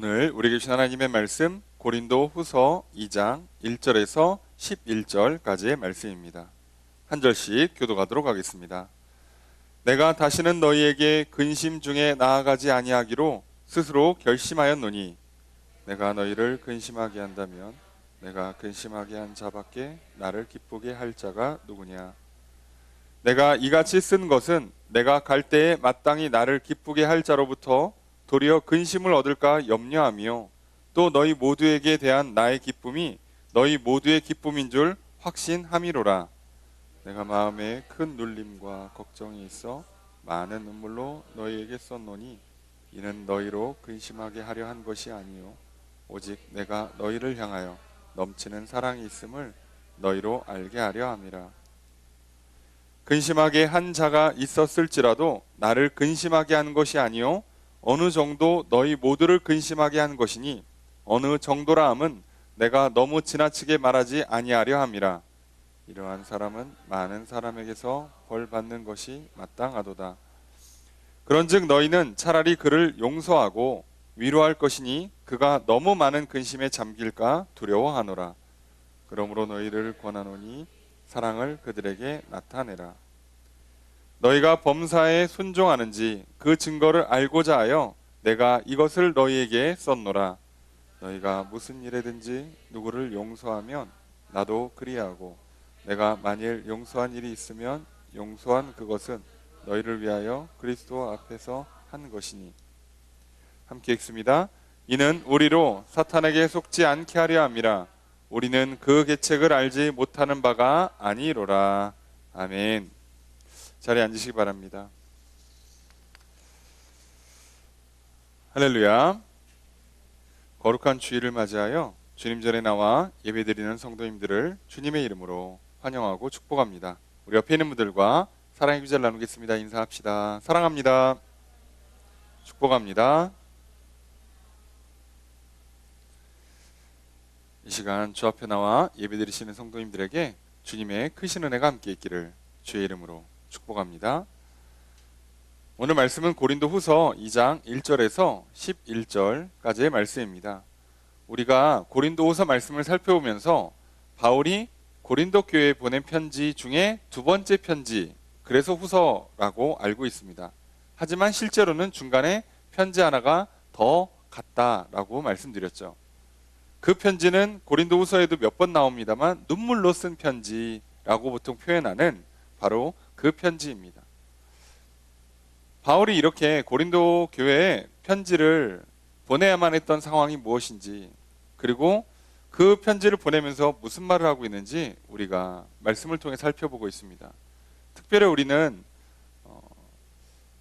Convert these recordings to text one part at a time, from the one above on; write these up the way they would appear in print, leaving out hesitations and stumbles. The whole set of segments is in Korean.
오늘 우리에게 주신 하나님의 말씀 고린도 후서 2장 1절에서 11절까지의 말씀입니다. 한 절씩 교독하도록 하겠습니다. 내가 다시는 너희에게 근심 중에 나아가지 아니하기로 스스로 결심하였노니 내가 너희를 근심하게 한다면 내가 근심하게 한 자밖에 나를 기쁘게 할 자가 누구냐. 내가 이같이 쓴 것은 내가 갈 때에 마땅히 나를 기쁘게 할 자로부터 도리어 근심을 얻을까 염려하며 또 너희 모두에게 대한 나의 기쁨이 너희 모두의 기쁨인 줄 확신함이로라. 내가 마음에 큰 눌림과 걱정이 있어 많은 눈물로 너희에게 썼노니 이는 너희로 근심하게 하려 한 것이 아니요 오직 내가 너희를 향하여 넘치는 사랑이 있음을 너희로 알게 하려 함이라. 근심하게 한 자가 있었을지라도 나를 근심하게 한 것이 아니요 어느 정도 너희 모두를 근심하게 한 것이니 어느 정도라 함은 내가 너무 지나치게 말하지 아니하려 함이라. 이러한 사람은 많은 사람에게서 벌 받는 것이 마땅하도다. 그런즉 너희는 차라리 그를 용서하고 위로할 것이니 그가 너무 많은 근심에 잠길까 두려워하노라. 그러므로 너희를 권하노니 사랑을 그들에게 나타내라. 너희가 범사에 순종하는지 그 증거를 알고자 하여 내가 이것을 너희에게 썼노라. 너희가 무슨 일에든지 누구를 용서하면 나도 그리하고 내가 만일 용서한 일이 있으면 용서한 그것은 너희를 위하여 그리스도 앞에서 한 것이니. 함께 읽습니다. 이는 우리로 사탄에게 속지 않게 하려 함이라. 우리는 그 계책을 알지 못하는 바가 아니로라. 아멘. 자리에 앉으시기 바랍니다. 할렐루야. 거룩한 주일을 맞이하여 주님 전에 나와 예배드리는 성도님들을 주님의 이름으로 환영하고 축복합니다. 우리 옆에 있는 분들과 사랑의 기도를 나누겠습니다. 인사합시다. 사랑합니다. 축복합니다. 이 시간 주 앞에 나와 예배드리시는 성도님들에게 주님의 크신 은혜가 함께 있기를 주의 이름으로 축복합니다. 오늘 말씀은 고린도 후서 2장 1절에서 11절까지의 말씀입니다. 우리가 고린도 후서 말씀을 살펴보면서 바울이 고린도 교회에 보낸 편지 중에 두 번째 편지, 그래서 후서라고 알고 있습니다. 하지만 실제로는 중간에 편지 하나가 더 갔다라고 말씀드렸죠. 그 편지는 고린도 후서에도 몇 번 나옵니다만 눈물로 쓴 편지라고 보통 표현하는 바로 그 편지입니다. 바울이 이렇게 고린도 교회에 편지를 보내야만 했던 상황이 무엇인지, 그리고 그 편지를 보내면서 무슨 말을 하고 있는지 우리가 말씀을 통해 살펴보고 있습니다. 특별히 우리는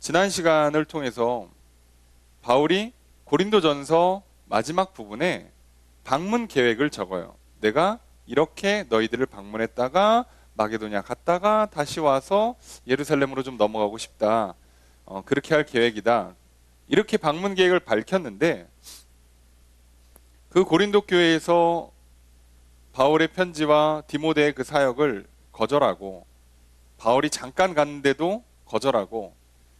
지난 시간을 통해서 바울이 고린도전서 마지막 부분에 방문 계획을 적어요. 내가 이렇게 너희들을 방문했다가 마게도냐 갔다가 다시 와서 예루살렘으로 좀 넘어가고 싶다. 그렇게 할 계획이다. 이렇게 방문 계획을 밝혔는데 그 고린도 교회에서 바울의 편지와 디모데의 그 사역을 거절하고 바울이 잠깐 갔는데도 거절하고,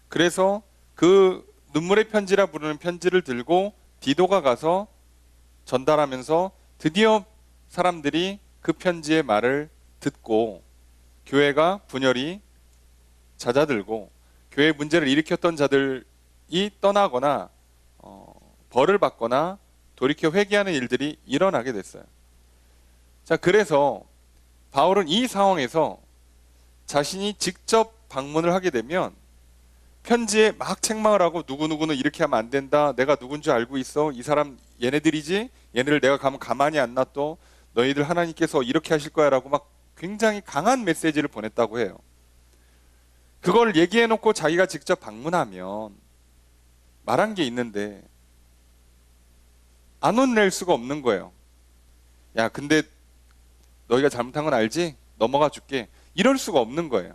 그래서 그 눈물의 편지라 부르는 편지를 들고 디도가 가서 전달하면서 드디어 사람들이 그 편지의 말을 듣고 교회가 분열이 잦아들고 교회 문제를 일으켰던 자들이 떠나거나 벌을 받거나 돌이켜 회개하는 일들이 일어나게 됐어요. 자, 그래서 바울은 이 상황에서 자신이 직접 방문을 하게 되면 편지에 막 책망을 하고 누구누구는 이렇게 하면 안 된다. 내가 누군지 알고 있어. 이 사람 얘네들이지. 얘네들 내가 가면 가만히 안 놔둬. 너희들 하나님께서 이렇게 하실 거야 라고 막 굉장히 강한 메시지를 보냈다고 해요. 그걸 얘기해놓고 자기가 직접 방문하면 말한 게 있는데 안 혼낼 수가 없는 거예요. 야, 근데 너희가 잘못한 건 알지? 넘어가 줄게. 이럴 수가 없는 거예요.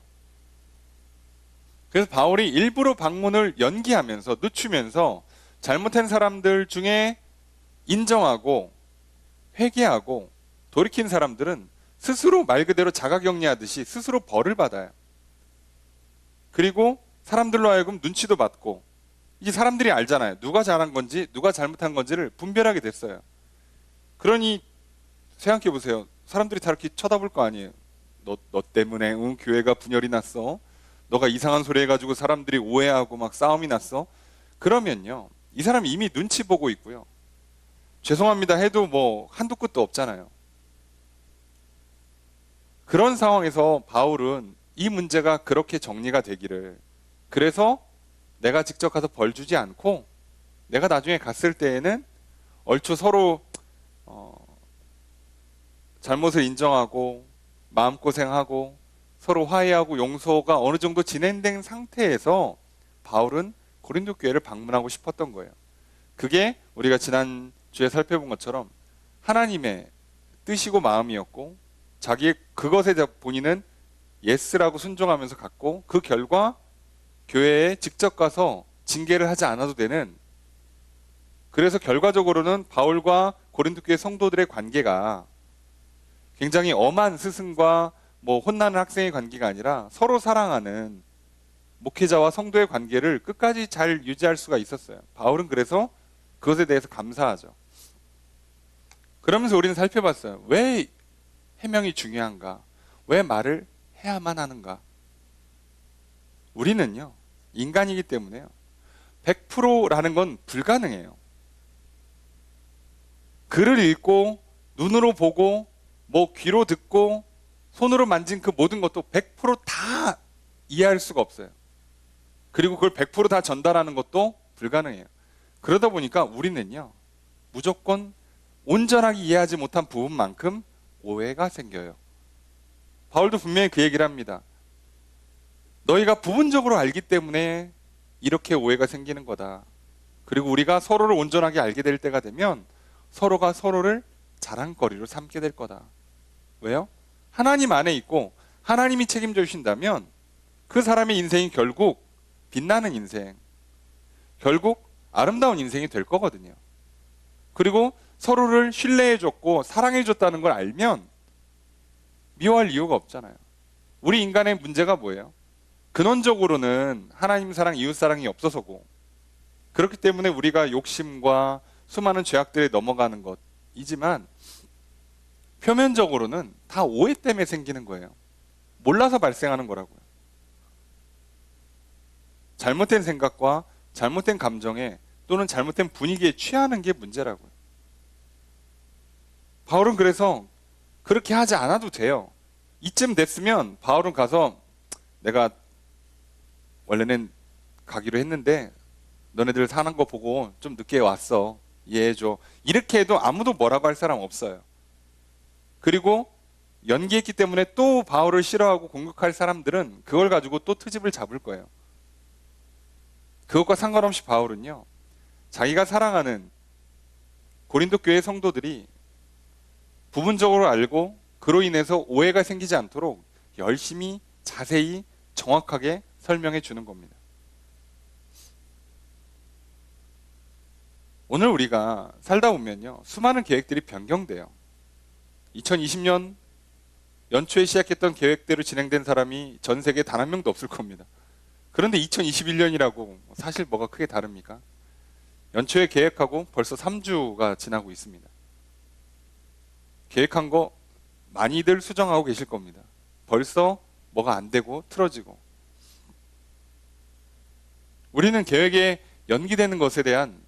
그래서 바울이 일부러 방문을 연기하면서 늦추면서 잘못한 사람들 중에 인정하고 회개하고 돌이킨 사람들은 스스로 말 그대로 자가격리하듯이 스스로 벌을 받아요. 그리고 사람들로 하여금 눈치도 받고 이게 사람들이 알잖아요. 누가 잘한 건지 누가 잘못한 건지를 분별하게 됐어요. 그러니 생각해 보세요. 사람들이 다 이렇게 쳐다볼 거 아니에요. 너 때문에 교회가 분열이 났어. 너가 이상한 소리 해가지고 사람들이 오해하고 막 싸움이 났어. 그러면요, 이 사람이 이미 눈치 보고 있고요. 죄송합니다 해도 뭐 한두 끝도 없잖아요. 그런 상황에서 바울은 이 문제가 그렇게 정리가 되기를, 그래서 내가 직접 가서 벌 주지 않고 내가 나중에 갔을 때에는 얼추 서로 잘못을 인정하고 마음고생하고 서로 화해하고 용서가 어느 정도 진행된 상태에서 바울은 고린도 교회를 방문하고 싶었던 거예요. 그게 우리가 지난주에 살펴본 것처럼 하나님의 뜻이고 마음이었고, 자기의 그것에 본인은 예스라고 순종하면서 갔고, 그 결과 교회에 직접 가서 징계를 하지 않아도 되는, 그래서 결과적으로는 바울과 고린도 교회 성도들의 관계가 굉장히 엄한 스승과 뭐 혼나는 학생의 관계가 아니라 서로 사랑하는 목회자와 성도의 관계를 끝까지 잘 유지할 수가 있었어요. 바울은 그래서 그것에 대해서 감사하죠. 그러면서 우리는 살펴봤어요. 왜 해명이 중요한가? 왜 말을 해야만 하는가? 우리는요, 인간이기 때문에요, 100%라는 건 불가능해요. 글을 읽고 눈으로 보고 뭐 귀로 듣고 손으로 만진 그 모든 것도 100%다 이해할 수가 없어요. 그리고 그걸 100%다 전달하는 것도 불가능해요. 그러다 보니까 우리는요, 무조건 온전하게 이해하지 못한 부분만큼 오해가 생겨요. 바울도 분명히 그 얘기를 합니다. 너희가 부분적으로 알기 때문에 이렇게 오해가 생기는 거다. 그리고 우리가 서로를 온전하게 알게 될 때가 되면 서로가 서로를 자랑거리로 삼게 될 거다. 왜요? 하나님 안에 있고 하나님이 책임져 주신다면 그 사람의 인생이 결국 빛나는 인생, 결국 아름다운 인생이 될 거거든요. 그리고 서로를 신뢰해줬고 사랑해줬다는 걸 알면 미워할 이유가 없잖아요. 우리 인간의 문제가 뭐예요? 근원적으로는 하나님 사랑, 이웃 사랑이 없어서고, 그렇기 때문에 우리가 욕심과 수많은 죄악들에 넘어가는 것이지만 표면적으로는 다 오해 때문에 생기는 거예요. 몰라서 발생하는 거라고요. 잘못된 생각과 잘못된 감정에 또는 잘못된 분위기에 취하는 게 문제라고요. 바울은 그래서 그렇게 하지 않아도 돼요. 이쯤 됐으면 바울은 가서 내가 원래는 가기로 했는데 너네들 사는 거 보고 좀 늦게 왔어. 이해해줘. 이렇게 해도 아무도 뭐라고 할 사람 없어요. 그리고 연기했기 때문에 또 바울을 싫어하고 공격할 사람들은 그걸 가지고 또 트집을 잡을 거예요. 그것과 상관없이 바울은요, 자기가 사랑하는 고린도 교회 성도들이 부분적으로 알고 그로 인해서 오해가 생기지 않도록 열심히 자세히 정확하게 설명해 주는 겁니다. 오늘 우리가 살다 보면요, 수많은 계획들이 변경돼요. 2020년 연초에 시작했던 계획대로 진행된 사람이 전 세계에 단 한 명도 없을 겁니다. 그런데 2021년이라고 사실 뭐가 크게 다릅니까? 연초에 계획하고 벌써 3주가 지나고 있습니다. 계획한 거 많이들 수정하고 계실 겁니다. 벌써 뭐가 안 되고 틀어지고. 우리는 계획에 연기되는 것에 대한,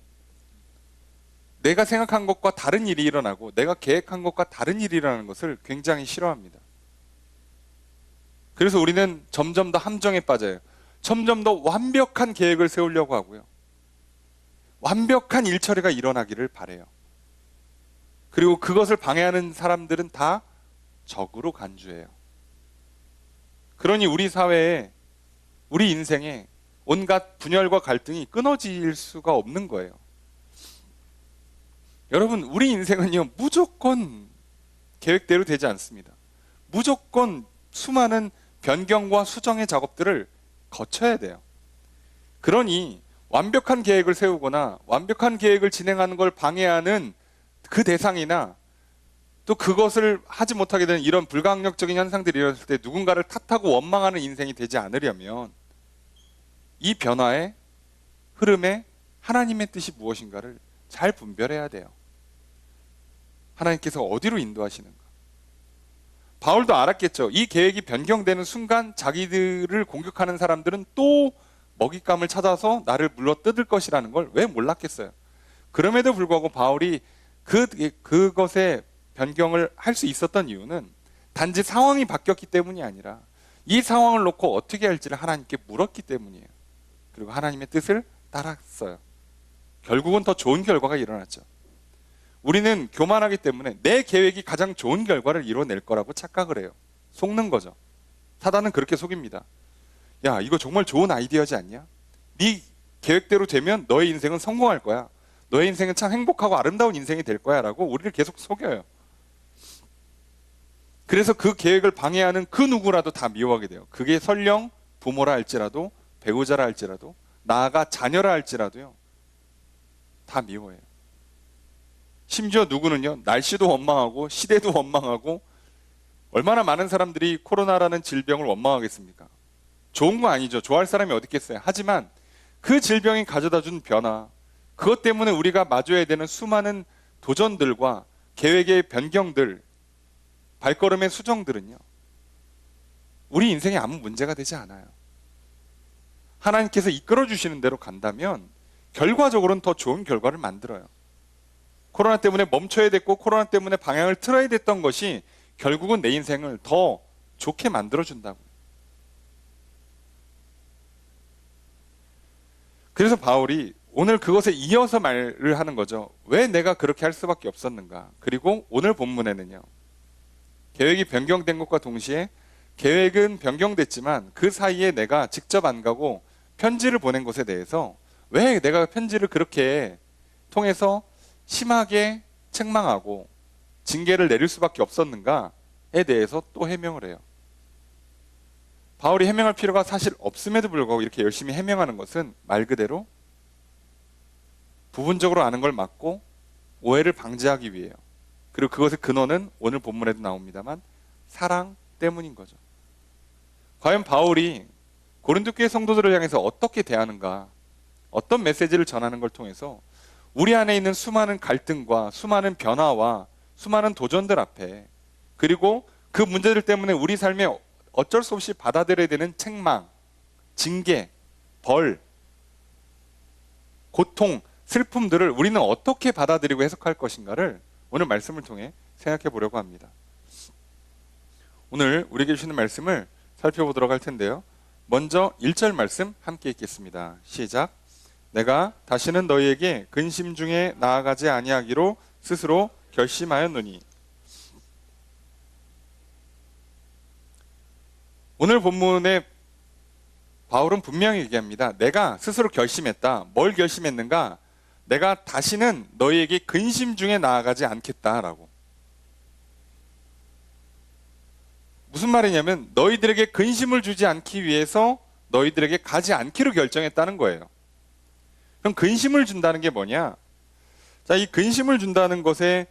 내가 생각한 것과 다른 일이 일어나고 내가 계획한 것과 다른 일이 일어나는 것을 굉장히 싫어합니다. 그래서 우리는 점점 더 함정에 빠져요. 점점 더 완벽한 계획을 세우려고 하고요, 완벽한 일처리가 일어나기를 바라요. 그리고 그것을 방해하는 사람들은 다 적으로 간주해요. 그러니 우리 사회에, 우리 인생에 온갖 분열과 갈등이 끊어질 수가 없는 거예요. 여러분, 우리 인생은요, 무조건 계획대로 되지 않습니다. 무조건 수많은 변경과 수정의 작업들을 거쳐야 돼요. 그러니 완벽한 계획을 세우거나 완벽한 계획을 진행하는 걸 방해하는 그 대상이나 또 그것을 하지 못하게 되는 이런 불가항력적인 현상들이 일어났을 때 누군가를 탓하고 원망하는 인생이 되지 않으려면 이 변화에 흐름에 하나님의 뜻이 무엇인가를 잘 분별해야 돼요. 하나님께서 어디로 인도하시는가. 바울도 알았겠죠. 이 계획이 변경되는 순간 자기들을 공격하는 사람들은 또 먹잇감을 찾아서 나를 물러뜯을 것이라는 걸 왜 몰랐겠어요. 그럼에도 불구하고 바울이 그것의 변경을 할 수 있었던 이유는 단지 상황이 바뀌었기 때문이 아니라 이 상황을 놓고 어떻게 할지를 하나님께 물었기 때문이에요. 그리고 하나님의 뜻을 따랐어요. 결국은 더 좋은 결과가 일어났죠. 우리는 교만하기 때문에 내 계획이 가장 좋은 결과를 이뤄낼 거라고 착각을 해요. 속는 거죠. 사단은 그렇게 속입니다. 야, 이거 정말 좋은 아이디어지 않냐? 네 계획대로 되면 너의 인생은 성공할 거야. 너의 인생은 참 행복하고 아름다운 인생이 될 거야 라고 우리를 계속 속여요. 그래서 그 계획을 방해하는 그 누구라도 다 미워하게 돼요. 그게 설령 부모라 할지라도, 배우자라 할지라도, 나아가 자녀라 할지라도요, 다 미워해요. 심지어 누구는요, 날씨도 원망하고 시대도 원망하고. 얼마나 많은 사람들이 코로나라는 질병을 원망하겠습니까? 좋은 거 아니죠. 좋아할 사람이 어디 있겠어요. 하지만 그 질병이 가져다 준 변화, 그것 때문에 우리가 마주해야 되는 수많은 도전들과 계획의 변경들, 발걸음의 수정들은요, 우리 인생에 아무 문제가 되지 않아요. 하나님께서 이끌어 주시는 대로 간다면 결과적으로는 더 좋은 결과를 만들어요. 코로나 때문에 멈춰야 됐고 코로나 때문에 방향을 틀어야 됐던 것이 결국은 내 인생을 더 좋게 만들어준다고요. 그래서 바울이 오늘 그것에 이어서 말을 하는 거죠. 왜 내가 그렇게 할 수밖에 없었는가. 그리고 오늘 본문에는요, 계획이 변경된 것과 동시에 계획은 변경됐지만 그 사이에 내가 직접 안 가고 편지를 보낸 것에 대해서 왜 내가 편지를 그렇게 통해서 심하게 책망하고 징계를 내릴 수밖에 없었는가에 대해서 또 해명을 해요. 바울이 해명할 필요가 사실 없음에도 불구하고 이렇게 열심히 해명하는 것은 말 그대로 부분적으로 아는 걸 막고 오해를 방지하기 위해요. 그리고 그것의 근원은 오늘 본문에도 나옵니다만 사랑 때문인 거죠. 과연 바울이 고린도 교회 성도들을 향해서 어떻게 대하는가, 어떤 메시지를 전하는 걸 통해서 우리 안에 있는 수많은 갈등과 수많은 변화와 수많은 도전들 앞에, 그리고 그 문제들 때문에 우리 삶에 어쩔 수 없이 받아들여야 되는 책망, 징계, 벌, 고통, 슬픔들을 우리는 어떻게 받아들이고 해석할 것인가를 오늘 말씀을 통해 생각해 보려고 합니다. 오늘 우리에게 주시는 말씀을 살펴보도록 할 텐데요. 먼저 1절 말씀 함께 읽겠습니다. 시작. 내가 다시는 너희에게 근심 중에 나아가지 아니하기로 스스로 결심하였노니. 오늘 본문에 바울은 분명히 얘기합니다. 내가 스스로 결심했다. 뭘 결심했는가? 내가 다시는 너희에게 근심 중에 나아가지 않겠다라고. 무슨 말이냐면 너희들에게 근심을 주지 않기 위해서 너희들에게 가지 않기로 결정했다는 거예요. 그럼 근심을 준다는 게 뭐냐? 자, 이 근심을 준다는 것의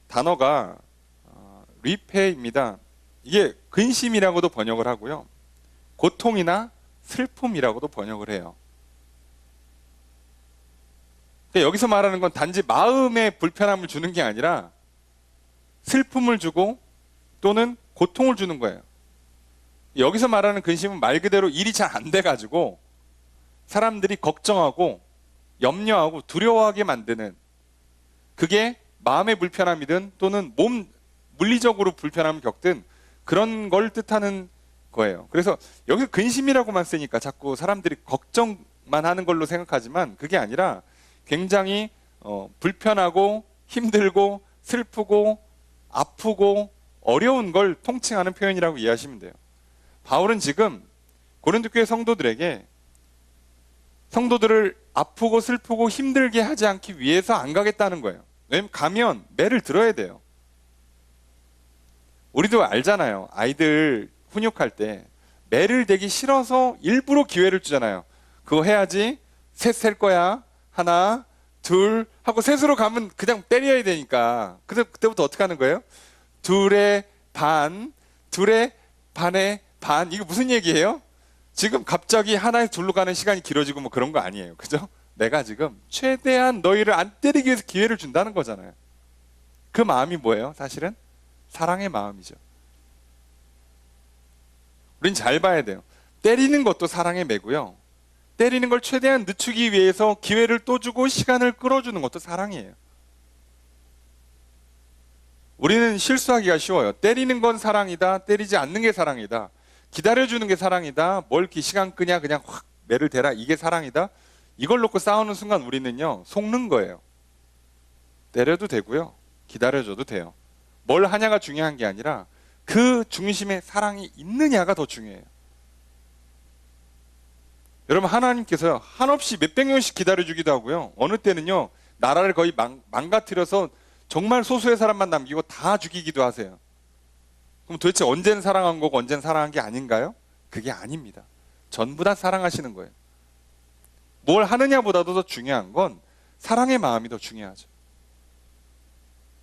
단어가 리페입니다. 이게 근심이라고도 번역을 하고요, 고통이나 슬픔이라고도 번역을 해요. 여기서 말하는 건 단지 마음에 불편함을 주는 게 아니라 슬픔을 주고 또는 고통을 주는 거예요. 여기서 말하는 근심은 말 그대로 일이 잘 안 돼가지고 사람들이 걱정하고 염려하고 두려워하게 만드는, 그게 마음의 불편함이든 또는 물리적으로 불편함을 겪든 그런 걸 뜻하는 거예요. 그래서 여기서 근심이라고만 쓰니까 자꾸 사람들이 걱정만 하는 걸로 생각하지만 그게 아니라 굉장히 불편하고 힘들고 슬프고 아프고 어려운 걸 통칭하는 표현이라고 이해하시면 돼요. 바울은 지금 고린도 교회 성도들에게 성도들을 아프고 슬프고 힘들게 하지 않기 위해서 안 가겠다는 거예요. 왜냐면 가면 매를 들어야 돼요. 우리도 알잖아요. 아이들 훈육할 때 매를 대기 싫어서 일부러 기회를 주잖아요. 그거 해야지, 셋 셀 거야, 하나 둘 하고 셋으로 가면 그냥 때려야 되니까 그때부터 어떻게 하는 거예요? 둘의 반, 둘의 반의 반. 이거 무슨 얘기예요? 지금 갑자기 하나에서 둘로 가는 시간이 길어지고 뭐 그런 거 아니에요. 그죠? 내가 지금 최대한 너희를 안 때리기 위해서 기회를 준다는 거잖아요. 그 마음이 뭐예요? 사실은 사랑의 마음이죠. 우린 잘 봐야 돼요. 때리는 것도 사랑의 매고요. 때리는 걸 최대한 늦추기 위해서 기회를 또 주고 시간을 끌어주는 것도 사랑이에요. 우리는 실수하기가 쉬워요. 때리는 건 사랑이다. 때리지 않는 게 사랑이다. 기다려주는 게 사랑이다. 뭘 이렇게 시간 끄냐 그냥 확 매를 대라. 이게 사랑이다. 이걸 놓고 싸우는 순간 우리는요. 속는 거예요. 때려도 되고요. 기다려줘도 돼요. 뭘 하냐가 중요한 게 아니라 그 중심에 사랑이 있느냐가 더 중요해요. 여러분 하나님께서요. 한없이 몇백 년씩 기다려주기도 하고요. 어느 때는요. 나라를 거의 망가뜨려서 정말 소수의 사람만 남기고 다 죽이기도 하세요. 그럼 도대체 언젠 사랑한 거고 언젠 사랑한 게 아닌가요? 그게 아닙니다. 전부 다 사랑하시는 거예요. 뭘 하느냐보다도 더 중요한 건 사랑의 마음이 더 중요하죠.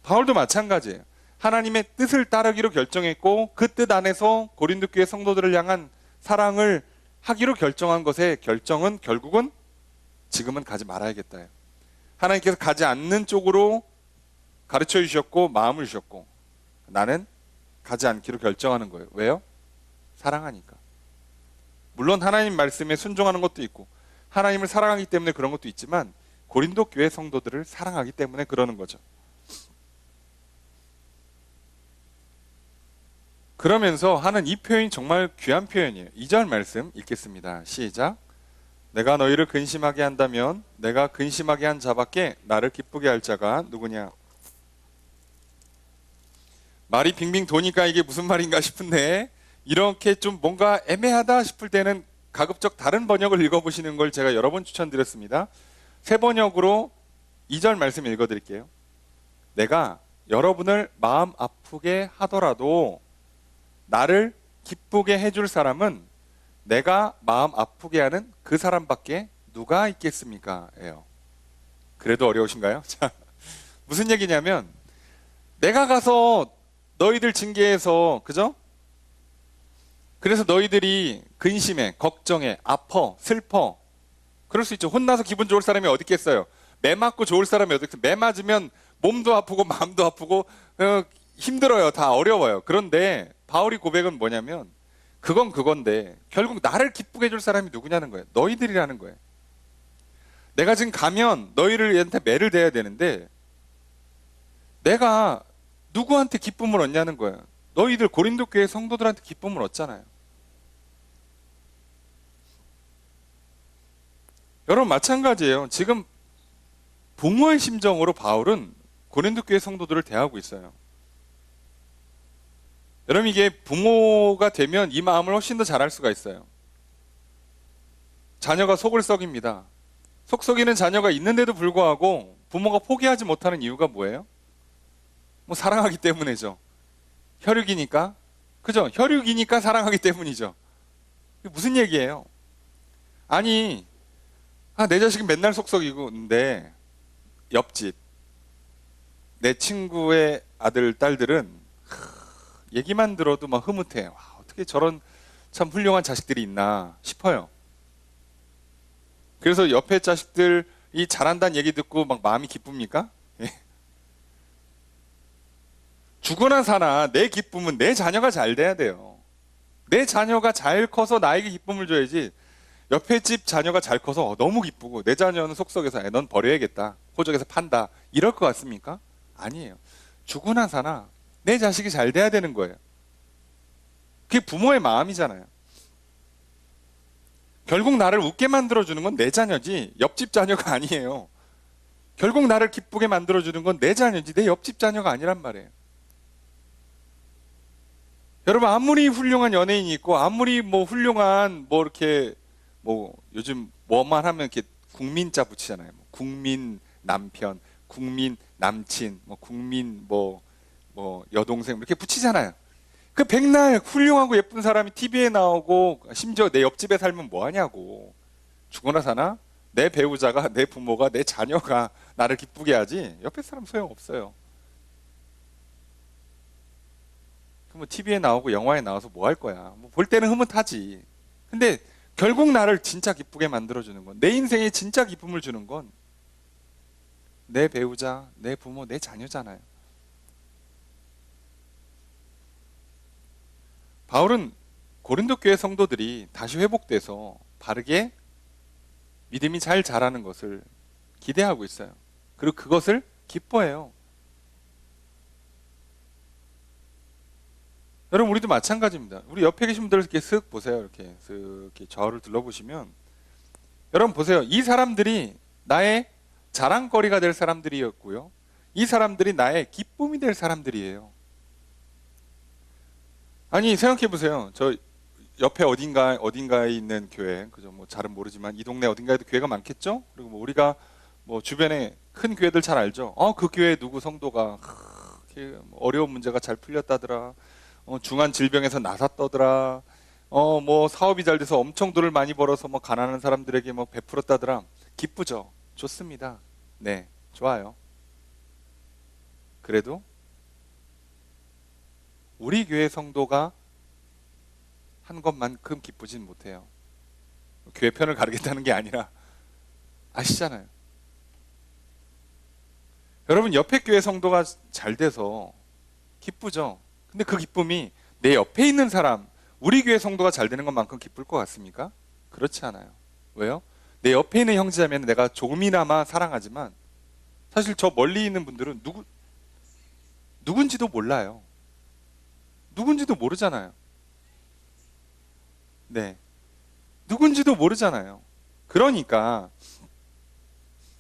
바울도 마찬가지예요. 하나님의 뜻을 따르기로 결정했고 그 뜻 안에서 고린도 교회 성도들을 향한 사랑을 하기로 결정한 것의 결정은 결국은 지금은 가지 말아야겠다예요. 하나님께서 가지 않는 쪽으로 가르쳐 주셨고 마음을 주셨고 나는 가지 않기로 결정하는 거예요. 왜요? 사랑하니까. 물론 하나님 말씀에 순종하는 것도 있고 하나님을 사랑하기 때문에 그런 것도 있지만 고린도 교회 성도들을 사랑하기 때문에 그러는 거죠. 그러면서 하는 이 표현이 정말 귀한 표현이에요. 2절 말씀 읽겠습니다. 시작. 내가 너희를 근심하게 한다면 내가 근심하게 한 자밖에 나를 기쁘게 할 자가 누구냐. 말이 빙빙 도니까 이게 무슨 말인가 싶은데 이렇게 좀 뭔가 애매하다 싶을 때는 가급적 다른 번역을 읽어보시는 걸 제가 여러 번 추천드렸습니다. 새 번역으로 2절 말씀 읽어드릴게요. 내가 여러분을 마음 아프게 하더라도 나를 기쁘게 해줄 사람은 내가 마음 아프게 하는 그 사람밖에 누가 있겠습니까? 예요. 그래도 어려우신가요? 자, 무슨 얘기냐면 내가 가서 너희들 징계해서 그죠? 그래서 너희들이 근심해, 걱정해, 아파, 슬퍼. 그럴 수 있죠. 혼나서 기분 좋을 사람이 어디 있겠어요? 매 맞고 좋을 사람이 어디 있겠어요? 매 맞으면 몸도 아프고 마음도 아프고 힘들어요. 다 어려워요. 그런데 바울이 고백은 뭐냐면 그건 그건데 결국 나를 기쁘게 해줄 사람이 누구냐는 거예요. 너희들이라는 거예요. 내가 지금 가면 너희들한테 매를 대야 되는데 내가 누구한테 기쁨을 얻냐는 거예요. 너희들 고린도 교회 성도들한테 기쁨을 얻잖아요. 여러분 마찬가지예요. 지금 부모의 심정으로 바울은 고린도 교회 성도들을 대하고 있어요. 여러분 이게 부모가 되면 이 마음을 훨씬 더 잘할 수가 있어요. 자녀가 속을 썩입니다. 속 썩이는 자녀가 있는데도 불구하고 부모가 포기하지 못하는 이유가 뭐예요? 뭐 사랑하기 때문이죠. 혈육이니까. 그죠? 혈육이니까 사랑하기 때문이죠. 이게 무슨 얘기예요? 아니 내 자식은 맨날 속 썩이고인데 옆집 내 친구의 아들 딸들은 얘기만 들어도 막 흐뭇해. 와, 어떻게 저런 참 훌륭한 자식들이 있나 싶어요. 그래서 옆에 자식들이 잘한다는 얘기 듣고 막 마음이 기쁩니까? 예. 죽으나 사나 내 기쁨은 내 자녀가 잘 돼야 돼요. 내 자녀가 잘 커서 나에게 기쁨을 줘야지 옆에 집 자녀가 잘 커서 너무 기쁘고 내 자녀는 속썩여서 넌 버려야겠다. 호적에서 판다. 이럴 것 같습니까? 아니에요. 죽으나 사나 내 자식이 잘 돼야 되는 거예요. 그게 부모의 마음이잖아요. 결국 나를 웃게 만들어주는 건 내 자녀지 옆집 자녀가 아니에요. 결국 나를 기쁘게 만들어주는 건 내 자녀지 내 옆집 자녀가 아니란 말이에요. 여러분 아무리 훌륭한 연예인이 있고 아무리 뭐 훌륭한 뭐 이렇게 뭐 요즘 뭐만 하면 이렇게 국민자 붙이잖아요. 국민 남편, 국민 남친, 뭐 국민 뭐 여동생 이렇게 붙이잖아요. 그 백날 훌륭하고 예쁜 사람이 TV에 나오고 심지어 내 옆집에 살면 뭐 하냐고. 죽거나 사나 내 배우자가 내 부모가 내 자녀가 나를 기쁘게 하지 옆에 사람 소용없어요. 그럼 뭐 TV에 나오고 영화에 나와서 뭐 할 거야. 뭐 볼 때는 흐뭇하지. 근데 결국 나를 진짜 기쁘게 만들어주는 건, 내 인생에 진짜 기쁨을 주는 건 내 배우자, 내 부모, 내 자녀잖아요. 바울은 고린도 교회 성도들이 다시 회복돼서 바르게 믿음이 잘 자라는 것을 기대하고 있어요. 그리고 그것을 기뻐해요. 여러분, 우리도 마찬가지입니다. 우리 옆에 계신 분들 이렇게 쓱 보세요. 이렇게 쓱 이렇게 저를 둘러보시면, 여러분 보세요. 이 사람들이 나의 자랑거리가 될 사람들이었고요. 이 사람들이 나의 기쁨이 될 사람들이에요. 아니, 생각해 보세요. 저 옆에 어딘가에 있는 교회, 그죠? 뭐 잘은 모르지만 이 동네 어딘가에도 교회가 많겠죠? 그리고 뭐 우리가 뭐 주변에 큰 교회들 잘 알죠? 그 교회 누구 성도가 어려운 문제가 잘 풀렸다더라. 중한 질병에서 나섰더라. 뭐 사업이 잘 돼서 엄청 돈을 많이 벌어서 뭐 가난한 사람들에게 뭐 베풀었다더라. 기쁘죠? 좋습니다. 네, 좋아요. 그래도 우리 교회 성도가 한 것만큼 기쁘진 못해요. 교회 편을 가르겠다는 게 아니라 아시잖아요. 여러분, 옆에 교회 성도가 잘 돼서 기쁘죠? 근데 그 기쁨이 내 옆에 있는 사람, 우리 교회 성도가 잘 되는 것만큼 기쁠 것 같습니까? 그렇지 않아요. 왜요? 내 옆에 있는 형제자매는 내가 조금이나마 사랑하지만 사실 저 멀리 있는 분들은 누군지도 몰라요. 누군지도 모르잖아요. 네. 누군지도 모르잖아요. 그러니까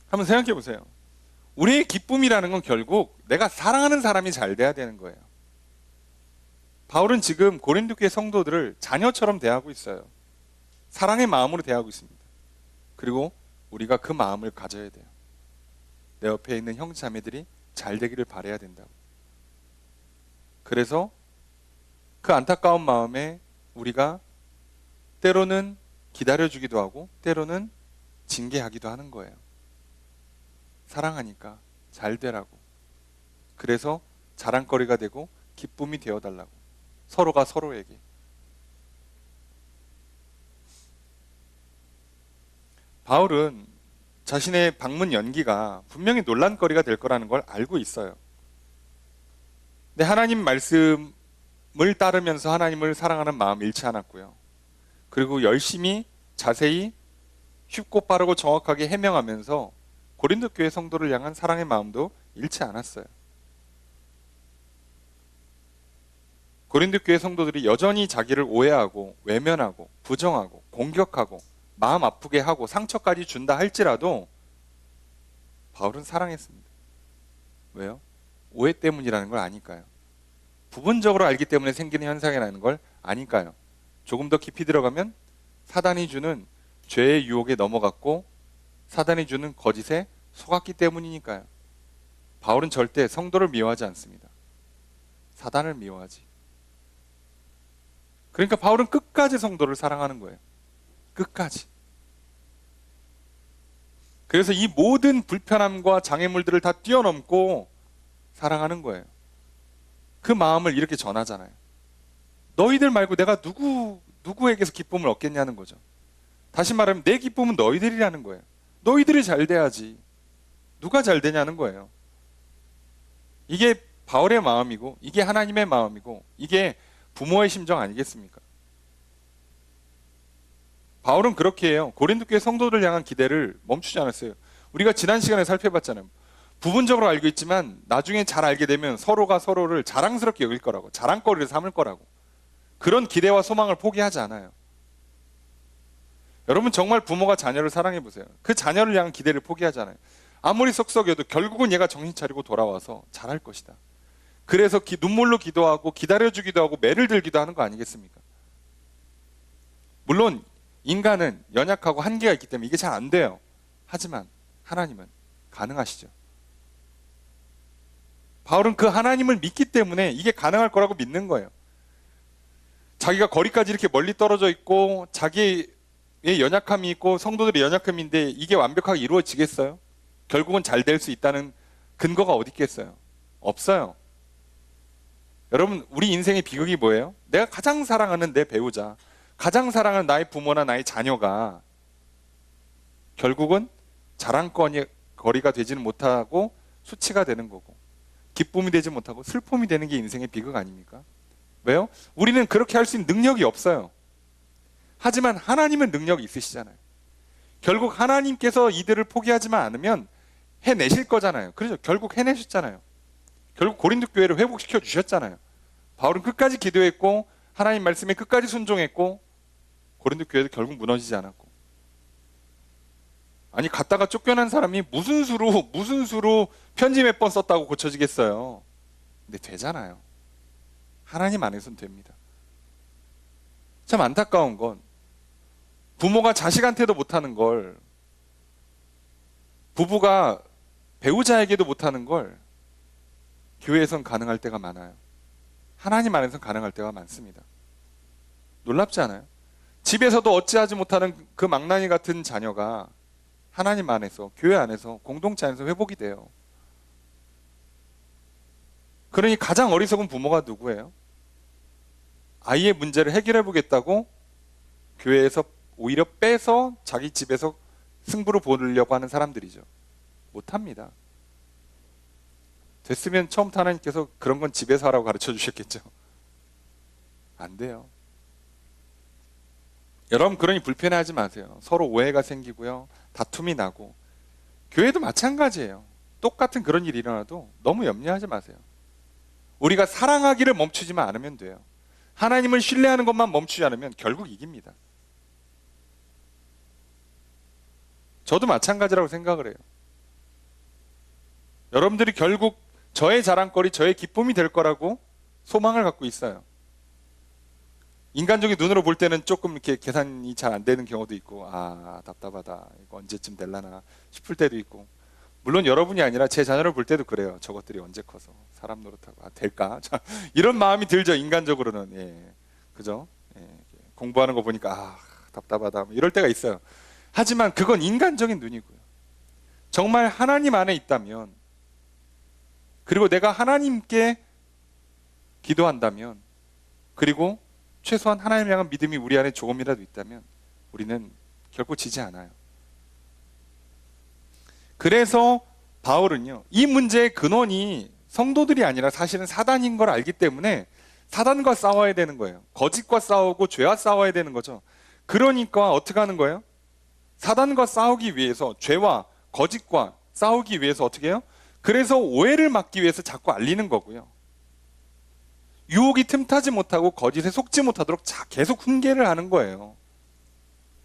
한번 생각해 보세요. 우리의 기쁨이라는 건 결국 내가 사랑하는 사람이 잘 돼야 되는 거예요. 바울은 지금 고린도 교회 성도들을 자녀처럼 대하고 있어요. 사랑의 마음으로 대하고 있습니다. 그리고 우리가 그 마음을 가져야 돼요. 내 옆에 있는 형제 자매들이 잘 되기를 바라야 된다고. 그래서 그 안타까운 마음에 우리가 때로는 기다려주기도 하고 때로는 징계하기도 하는 거예요. 사랑하니까 잘 되라고. 그래서 자랑거리가 되고 기쁨이 되어달라고. 서로가 서로에게. 바울은 자신의 방문 연기가 분명히 논란거리가 될 거라는 걸 알고 있어요. 근데 하나님 말씀을 따르면서 하나님을 사랑하는 마음 잃지 않았고요. 그리고 열심히 자세히 쉽고 빠르고 정확하게 해명하면서 고린도 교회 성도를 향한 사랑의 마음도 잃지 않았어요. 고린도 교회 성도들이 여전히 자기를 오해하고 외면하고 부정하고 공격하고 마음 아프게 하고 상처까지 준다 할지라도 바울은 사랑했습니다. 왜요? 오해 때문이라는 걸 아니까요. 부분적으로 알기 때문에 생기는 현상이라는 걸 아니까요. 조금 더 깊이 들어가면 사단이 주는 죄의 유혹에 넘어갔고 사단이 주는 거짓에 속았기 때문이니까요. 바울은 절대 성도를 미워하지 않습니다. 사단을 미워하지. 그러니까 바울은 끝까지 성도를 사랑하는 거예요. 끝까지. 그래서 이 모든 불편함과 장애물들을 다 뛰어넘고 사랑하는 거예요. 그 마음을 이렇게 전하잖아요. 너희들 말고 내가 누구에게서 기쁨을 얻겠냐는 거죠. 다시 말하면 내 기쁨은 너희들이라는 거예요. 너희들이 잘 돼야지. 누가 잘 되냐는 거예요. 이게 바울의 마음이고 이게 하나님의 마음이고 이게 부모의 심정 아니겠습니까? 바울은 그렇게 해요. 고린도 교회 성도들 향한 기대를 멈추지 않았어요. 우리가 지난 시간에 살펴봤잖아요. 부분적으로 알고 있지만 나중에 잘 알게 되면 서로가 서로를 자랑스럽게 여길 거라고, 자랑거리를 삼을 거라고. 그런 기대와 소망을 포기하지 않아요. 여러분 정말 부모가 자녀를 사랑해 보세요. 그 자녀를 향한 기대를 포기하지 않아요. 아무리 썩썩여도 결국은 얘가 정신 차리고 돌아와서 잘할 것이다. 그래서 눈물로 기도하고 기다려주기도 하고 매를 들기도 하는 거 아니겠습니까? 물론 인간은 연약하고 한계가 있기 때문에 이게 잘 안 돼요. 하지만 하나님은 가능하시죠. 바울은 그 하나님을 믿기 때문에 이게 가능할 거라고 믿는 거예요. 자기가 거리까지 이렇게 멀리 떨어져 있고 자기의 연약함이 있고 성도들의 연약함인데 이게 완벽하게 이루어지겠어요? 결국은 잘 될 수 있다는 근거가 어디 있겠어요? 없어요. 여러분 우리 인생의 비극이 뭐예요? 내가 가장 사랑하는 내 배우자, 가장 사랑하는 나의 부모나 나의 자녀가 결국은 자랑거리가 되지는 못하고 수치가 되는 거고, 기쁨이 되지 못하고 슬픔이 되는 게 인생의 비극 아닙니까? 왜요? 우리는 그렇게 할 수 있는 능력이 없어요. 하지만 하나님은 능력이 있으시잖아요. 결국 하나님께서 이들을 포기하지만 않으면 해내실 거잖아요. 그래서 결국 해내셨잖아요. 결국 고린도 교회를 회복시켜 주셨잖아요. 바울은 끝까지 기도했고 하나님 말씀에 끝까지 순종했고 고린도 교회도 결국 무너지지 않았고. 아니, 갔다가 쫓겨난 사람이 무슨 수로 편지 몇 번 썼다고 고쳐지겠어요. 근데 되잖아요. 하나님 안에서는 됩니다. 참 안타까운 건 부모가 자식한테도 못하는 걸, 부부가 배우자에게도 못하는 걸 교회에선 가능할 때가 많아요. 하나님 안에선 가능할 때가 많습니다. 놀랍지 않아요? 집에서도 어찌하지 못하는 그 망나니 같은 자녀가 하나님 안에서, 교회 안에서, 공동체 안에서 회복이 돼요. 그러니 가장 어리석은 부모가 누구예요? 아이의 문제를 해결해 보겠다고 교회에서 오히려 빼서 자기 집에서 승부를 보려고 하는 사람들이죠. 못합니다. 됐으면 처음부터 하나님께서 그런 건 집에서 하라고 가르쳐 주셨겠죠. 안 돼요. 여러분, 그러니 불편해하지 마세요. 서로 오해가 생기고요, 다툼이 나고. 교회도 마찬가지예요. 똑같은 그런 일이 일어나도 너무 염려하지 마세요. 우리가 사랑하기를 멈추지만 않으면 돼요. 하나님을 신뢰하는 것만 멈추지 않으면 결국 이깁니다. 저도 마찬가지라고 생각을 해요. 여러분들이 결국 저의 자랑거리, 저의 기쁨이 될 거라고 소망을 갖고 있어요. 인간적인 눈으로 볼 때는 조금 이렇게 계산이 잘 안 되는 경우도 있고, 아, 답답하다, 이거 언제쯤 될라나 싶을 때도 있고, 물론 여러분이 아니라 제 자녀를 볼 때도 그래요. 저것들이 언제 커서 사람 노릇하고, 아, 될까? 자, 이런 마음이 들죠, 인간적으로는. 예, 그죠? 예, 공부하는 거 보니까 아, 답답하다, 뭐 이럴 때가 있어요. 하지만 그건 인간적인 눈이고요. 정말 하나님 안에 있다면, 그리고 내가 하나님께 기도한다면, 그리고 최소한 하나님을 향한 믿음이 우리 안에 조금이라도 있다면 우리는 결코 지지 않아요. 그래서 바울은요, 이 문제의 근원이 성도들이 아니라 사실은 사단인 걸 알기 때문에 사단과 싸워야 되는 거예요. 거짓과 싸우고 죄와 싸워야 되는 거죠. 그러니까 어떻게 하는 거예요? 사단과 싸우기 위해서, 죄와 거짓과 싸우기 위해서 어떻게 해요? 그래서 오해를 막기 위해서 자꾸 알리는 거고요. 유혹이 틈타지 못하고 거짓에 속지 못하도록 계속 훈계를 하는 거예요.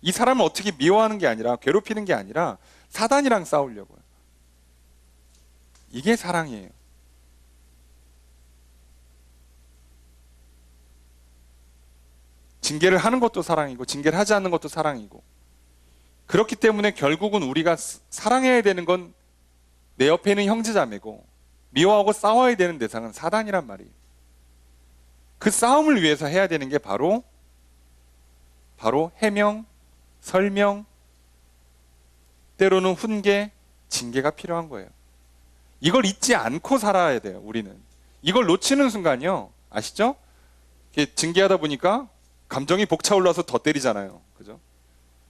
이 사람을 어떻게 미워하는 게 아니라, 괴롭히는 게 아니라 사단이랑 싸우려고요. 이게 사랑이에요. 징계를 하는 것도 사랑이고 징계를 하지 않는 것도 사랑이고, 그렇기 때문에 결국은 우리가 사랑해야 되는 건 내 옆에 있는 형제자매고, 미워하고 싸워야 되는 대상은 사단이란 말이에요. 그 싸움을 위해서 해야 되는 게 바로 해명, 설명, 때로는 훈계, 징계가 필요한 거예요. 이걸 잊지 않고 살아야 돼요, 우리는. 이걸 놓치는 순간요, 아시죠? 이렇게 징계하다 보니까 감정이 벅차올라서 더 때리잖아요. 그죠?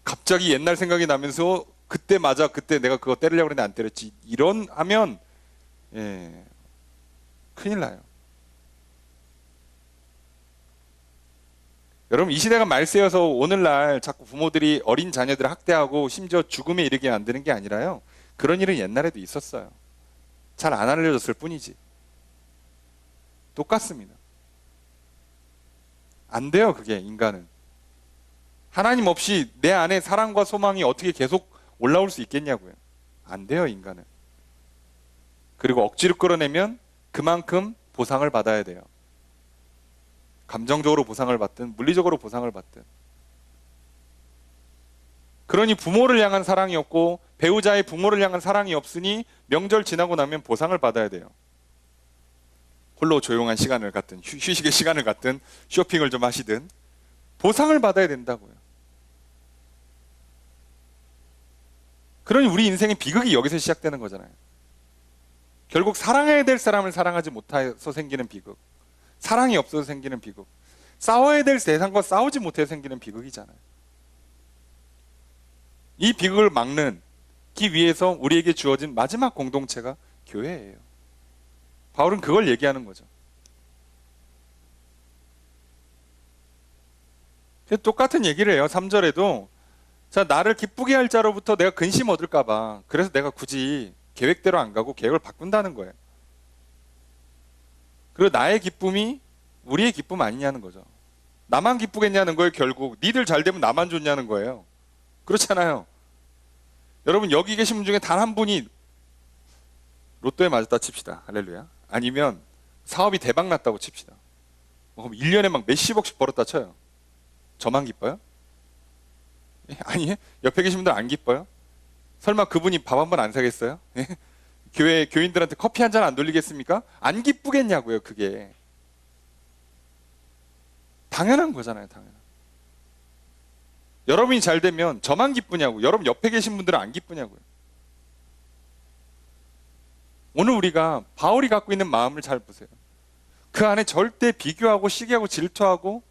갑자기 옛날 생각이 나면서 그때 맞아, 그때 내가 그거 때리려고 했는데 안 때렸지, 이런 하면 큰일 나요. 여러분, 이 시대가 말세여서 오늘날 자꾸 부모들이 어린 자녀들을 학대하고 심지어 죽음에 이르게 만드는 게 아니라요, 그런 일은 옛날에도 있었어요. 잘 안 알려졌을 뿐이지. 똑같습니다. 안 돼요, 그게. 인간은 하나님 없이 내 안에 사랑과 소망이 어떻게 계속 올라올 수 있겠냐고요. 안 돼요, 인간은. 그리고 억지로 끌어내면 그만큼 보상을 받아야 돼요. 감정적으로 보상을 받든 물리적으로 보상을 받든. 그러니 부모를 향한 사랑이 없고 배우자의 부모를 향한 사랑이 없으니 명절 지나고 나면 보상을 받아야 돼요. 홀로 조용한 시간을 갖든 휴식의 시간을 갖든 쇼핑을 좀 하시든 보상을 받아야 된다고요. 그러니 우리 인생의 비극이 여기서 시작되는 거잖아요. 결국 사랑해야 될 사람을 사랑하지 못해서 생기는 비극, 사랑이 없어서 생기는 비극, 싸워야 될 세상과 싸우지 못해서 생기는 비극이잖아요. 이 비극을 막는 기 위해서 우리에게 주어진 마지막 공동체가 교회예요. 바울은 그걸 얘기하는 거죠. 똑같은 얘기를 해요. 3절에도 자, 나를 기쁘게 할 자로부터 내가 근심 얻을까 봐 그래서 내가 굳이 계획대로 안 가고 계획을 바꾼다는 거예요. 그리고 나의 기쁨이 우리의 기쁨 아니냐는 거죠. 나만 기쁘겠냐는 거예요. 결국 니들 잘 되면 나만 좋냐는 거예요. 그렇잖아요. 여러분 여기 계신 분 중에 단 한 분이 로또에 맞았다 칩시다. 할렐루야. 아니면 사업이 대박 났다고 칩시다. 그럼 1년에 막 몇십억씩 벌었다 쳐요. 저만 기뻐요? 아니, 옆에 계신 분들 안 기뻐요? 설마 그분이 밥 한 번 안 사겠어요? 교회 교인들한테 커피 한 잔 안 돌리겠습니까? 안 기쁘겠냐고요, 그게. 당연한 거잖아요, 당연한. 여러분이 잘 되면 저만 기쁘냐고, 여러분 옆에 계신 분들은 안 기쁘냐고요. 오늘 우리가 바울이 갖고 있는 마음을 잘 보세요. 그 안에 절대 비교하고 시기하고 질투하고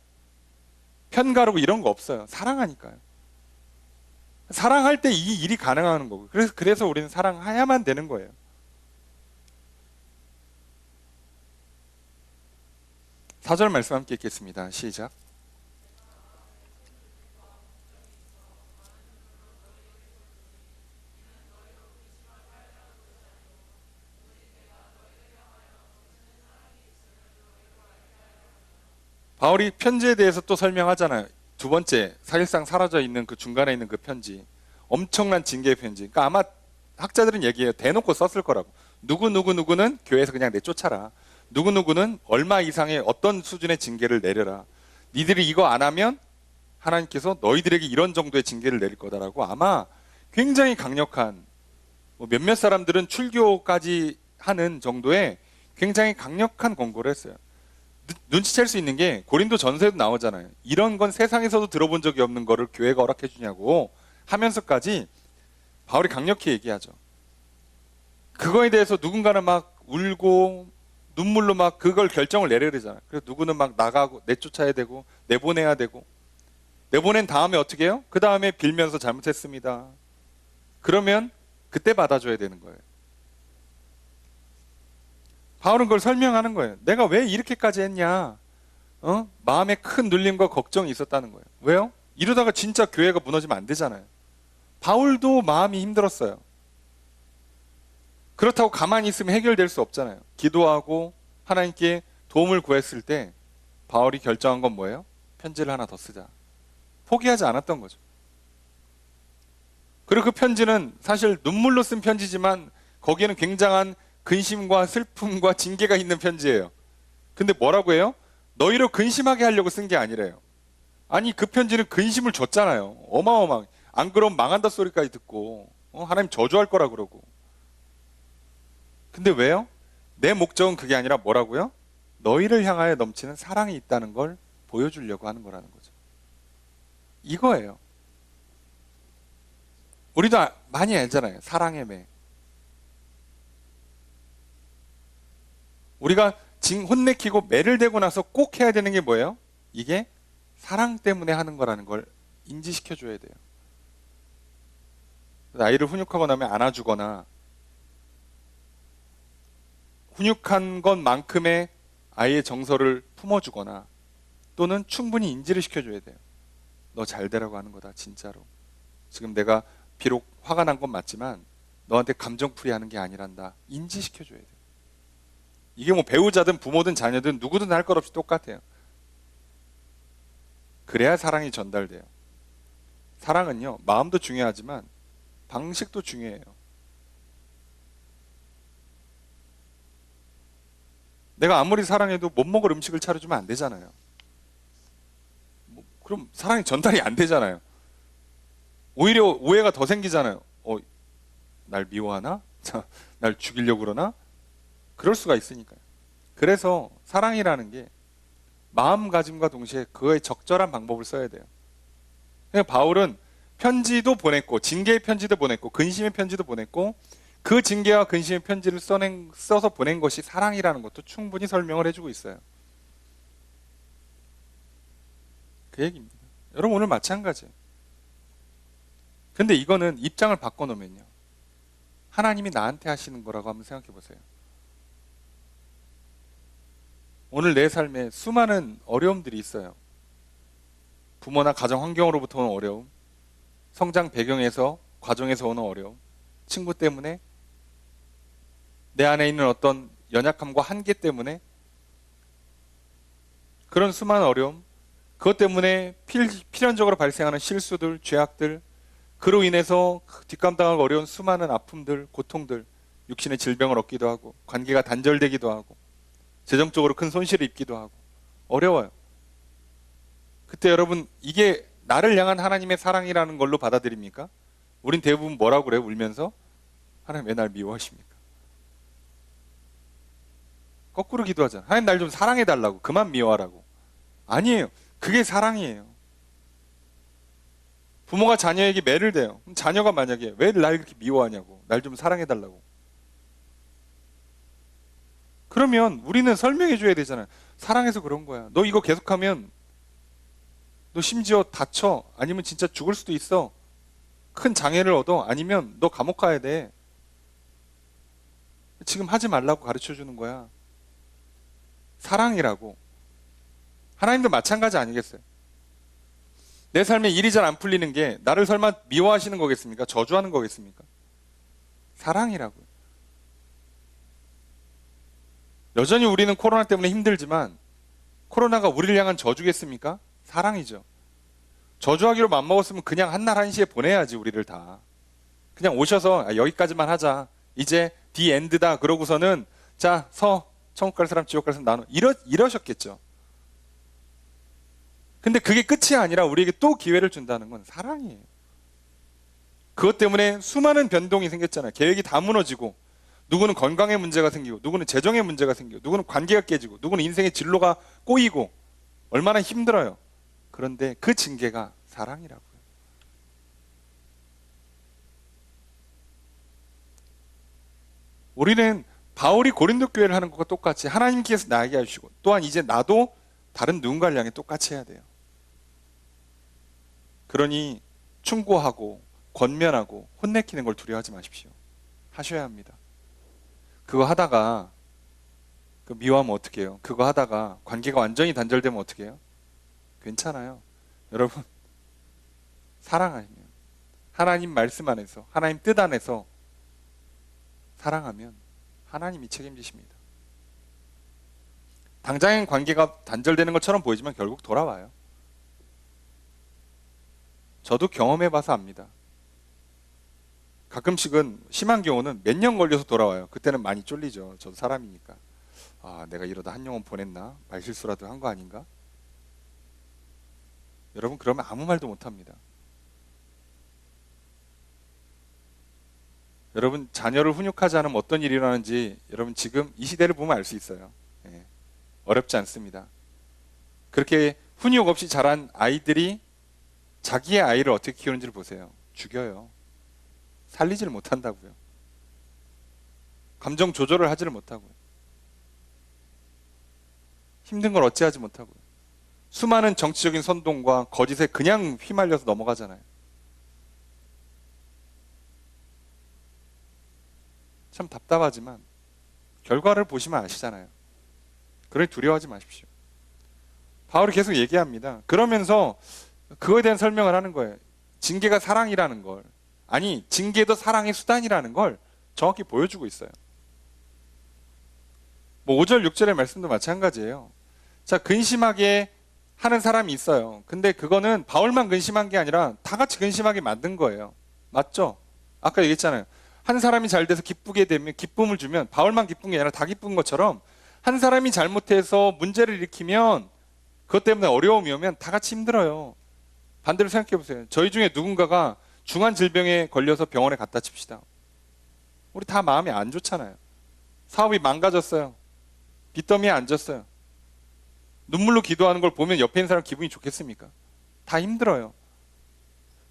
편가르고 이런 거 없어요. 사랑하니까요. 사랑할 때 이 일이 가능한 거고. 그래서 우리는 사랑해야만 되는 거예요. 사절 말씀 함께 읽겠습니다. 시작. 바울이 편지에 대해서 또 설명하잖아요. 두 번째, 사실상 사라져 있는 그 중간에 있는 그 편지. 엄청난 징계의 편지. 그러니까 아마 학자들은 얘기해요. 대놓고 썼을 거라고. 누구는 교회에서 그냥 내쫓아라. 누구는 얼마 이상의 어떤 수준의 징계를 내려라. 니들이 이거 안 하면 하나님께서 너희들에게 이런 정도의 징계를 내릴 거다라고 아마 굉장히 강력한, 몇몇 사람들은 출교까지 하는 정도의 굉장히 강력한 권고를 했어요. 눈치챌 수 있는 게 고린도 전서에도 나오잖아요. 이런 건 세상에서도 들어본 적이 없는 거를 교회가 허락해 주냐고 하면서까지 바울이 강력히 얘기하죠. 그거에 대해서 누군가는 막 울고 눈물로 막 그걸 결정을 내려야 그래서 누구는 막 나가고 내쫓아야 되고 내보내야 되고, 내보낸 다음에 어떻게 해요? 그 다음에 빌면서 잘못했습니다. 그러면 그때 받아줘야 되는 거예요. 바울은 그걸 설명하는 거예요. 내가 왜 이렇게까지 했냐? 마음에 큰 눌림과 걱정이 있었다는 거예요. 왜요? 이러다가 진짜 교회가 무너지면 안 되잖아요. 바울도 마음이 힘들었어요. 그렇다고 가만히 있으면 해결될 수 없잖아요. 기도하고 하나님께 도움을 구했을 때 바울이 결정한 건 뭐예요? 편지를 하나 더 쓰자. 포기하지 않았던 거죠. 그리고 그 편지는 사실 눈물로 쓴 편지지만 거기에는 굉장한 근심과 슬픔과 징계가 있는 편지예요. 근데 뭐라고 해요? 너희를 근심하게 하려고 쓴 게 아니래요. 아니 그 편지는 근심을 줬잖아요. 어마어마하게. 안 그러면 망한다 소리까지 듣고 하나님 저주할 거라 그러고. 근데 왜요? 내 목적은 그게 아니라 뭐라고요? 너희를 향하여 넘치는 사랑이 있다는 걸 보여주려고 하는 거라는 거죠. 이거예요. 우리도 많이 알잖아요. 사랑의 매. 우리가 혼내키고 매를 대고 나서 꼭 해야 되는 게 뭐예요? 이게 사랑 때문에 하는 거라는 걸 인지시켜줘야 돼요. 아이를 훈육하고 나면 안아주거나 훈육한 것만큼의 아이의 정서를 품어주거나 또는 충분히 인지를 시켜줘야 돼요. 너 잘 되라고 하는 거다 진짜로. 지금 내가 비록 화가 난 건 맞지만 너한테 감정풀이 하는 게 아니란다. 인지시켜줘야 돼요. 이게 뭐 배우자든 부모든 자녀든 누구든 할 것 없이 똑같아요. 그래야 사랑이 전달돼요. 사랑은요, 마음도 중요하지만 방식도 중요해요. 내가 아무리 사랑해도 못 먹을 음식을 차려주면 안 되잖아요. 그럼 사랑이 전달이 안 되잖아요. 오히려 오해가 더 생기잖아요. 날 미워하나? 날 죽이려고 그러나? 그럴 수가 있으니까요. 그래서 사랑이라는 게 마음가짐과 동시에 그거에 적절한 방법을 써야 돼요. 그러니까 바울은 편지도 보냈고 징계의 편지도 보냈고 근심의 편지도 보냈고 그 징계와 근심의 편지를 써서 보낸 것이 사랑이라는 것도 충분히 설명을 해주고 있어요. 그 얘기입니다. 여러분 오늘 마찬가지예요. 근데 이거는 입장을 바꿔놓으면요, 하나님이 나한테 하시는 거라고 한번 생각해 보세요. 오늘 내 삶에 수많은 어려움들이 있어요. 부모나 가정 환경으로부터 오는 어려움, 성장 배경에서, 과정에서 오는 어려움, 친구 때문에, 내 안에 있는 어떤 연약함과 한계 때문에, 그런 수많은 어려움, 그것 때문에 필연적으로 발생하는 실수들, 죄악들, 그로 인해서 뒷감당하기 어려운 수많은 아픔들, 고통들, 육신의 질병을 얻기도 하고, 관계가 단절되기도 하고, 재정적으로 큰 손실을 입기도 하고, 어려워요. 그때 여러분, 이게 나를 향한 하나님의 사랑이라는 걸로 받아들입니까? 우린 대부분 뭐라고 그래요? 울면서? 하나님 왜 날 미워하십니까? 거꾸로 기도하잖아. 하나님 날 좀 사랑해달라고, 그만 미워하라고. 아니에요. 그게 사랑이에요. 부모가 자녀에게 매를 대요. 그럼 자녀가 만약에 왜 날 그렇게 미워하냐고, 날 좀 사랑해달라고. 그러면 우리는 설명해 줘야 되잖아요. 사랑해서 그런 거야. 너 이거 계속하면 너 심지어 다쳐. 아니면 진짜 죽을 수도 있어. 큰 장애를 얻어. 아니면 너 감옥 가야 돼. 지금 하지 말라고 가르쳐 주는 거야. 사랑이라고. 하나님도 마찬가지 아니겠어요? 내 삶에 일이 잘 안 풀리는 게 나를 설마 미워하시는 거겠습니까? 저주하는 거겠습니까? 사랑이라고요. 여전히 우리는 코로나 때문에 힘들지만 코로나가 우리를 향한 저주겠습니까? 사랑이죠. 저주하기로 맘먹었으면 그냥 한날 한시에 보내야지, 우리를 다. 그냥 오셔서 여기까지만 하자. 이제 디 엔드다. 그러고서는 자, 천국 갈 사람, 지옥 갈 사람 나눠. 이러셨겠죠. 근데 그게 끝이 아니라 우리에게 또 기회를 준다는 건 사랑이에요. 그것 때문에 수많은 변동이 생겼잖아요. 계획이 다 무너지고, 누구는 건강에 문제가 생기고, 누구는 재정에 문제가 생기고, 누구는 관계가 깨지고, 누구는 인생의 진로가 꼬이고, 얼마나 힘들어요. 그런데 그 징계가 사랑이라고요. 우리는 바울이 고린도 교회를 하는 것과 똑같이 하나님께서 나에게 하시고, 또한 이제 나도 다른 누군가를 향해 똑같이 해야 돼요. 그러니 충고하고 권면하고 혼내키는 걸 두려워하지 마십시오. 하셔야 합니다. 그거 하다가 미워하면 어떻게 해요? 그거 하다가 관계가 완전히 단절되면 어떻게 해요? 괜찮아요. 여러분, 사랑하면, 하나님 말씀 안에서, 하나님 뜻 안에서 사랑하면 하나님이 책임지십니다. 당장엔 관계가 단절되는 것처럼 보이지만 결국 돌아와요. 저도 경험해봐서 압니다. 가끔씩은 심한 경우는 몇 년 걸려서 돌아와요. 그때는 많이 쫄리죠. 저도 사람이니까. 아, 내가 이러다 한 영혼 보냈나? 말실수라도 한 거 아닌가? 여러분, 그러면 아무 말도 못합니다. 여러분, 자녀를 훈육하지 않으면 어떤 일이 일어나는지 여러분 지금 이 시대를 보면 알 수 있어요. 예, 어렵지 않습니다. 그렇게 훈육 없이 자란 아이들이 자기의 아이를 어떻게 키우는지를 보세요. 죽여요. 살리지를 못한다고요. 감정 조절을 하지를 못하고요. 힘든 걸 어찌하지 못하고요. 수많은 정치적인 선동과 거짓에 그냥 휘말려서 넘어가잖아요. 참 답답하지만 결과를 보시면 아시잖아요. 그러니 두려워하지 마십시오. 바울이 계속 얘기합니다. 그러면서 그거에 대한 설명을 하는 거예요. 징계가 사랑이라는 걸, 아니 징계도 사랑의 수단이라는 걸 정확히 보여주고 있어요. 5절 6절의 말씀도 마찬가지예요. 자, 근심하게 하는 사람이 있어요. 근데 그거는 바울만 근심한 게 아니라 다 같이 근심하게 만든 거예요. 맞죠? 아까 얘기했잖아요. 한 사람이 잘 돼서 기쁘게 되면, 기쁨을 주면 바울만 기쁜 게 아니라 다 기쁜 것처럼, 한 사람이 잘못해서 문제를 일으키면, 그것 때문에 어려움이 오면 다 같이 힘들어요. 반대로 생각해 보세요. 저희 중에 누군가가 중한 질병에 걸려서 병원에 갔다 칩시다. 우리 다 마음이 안 좋잖아요. 사업이 망가졌어요. 빚더미에 앉았어요. 눈물로 기도하는 걸 보면 옆에 있는 사람 기분이 좋겠습니까? 다 힘들어요.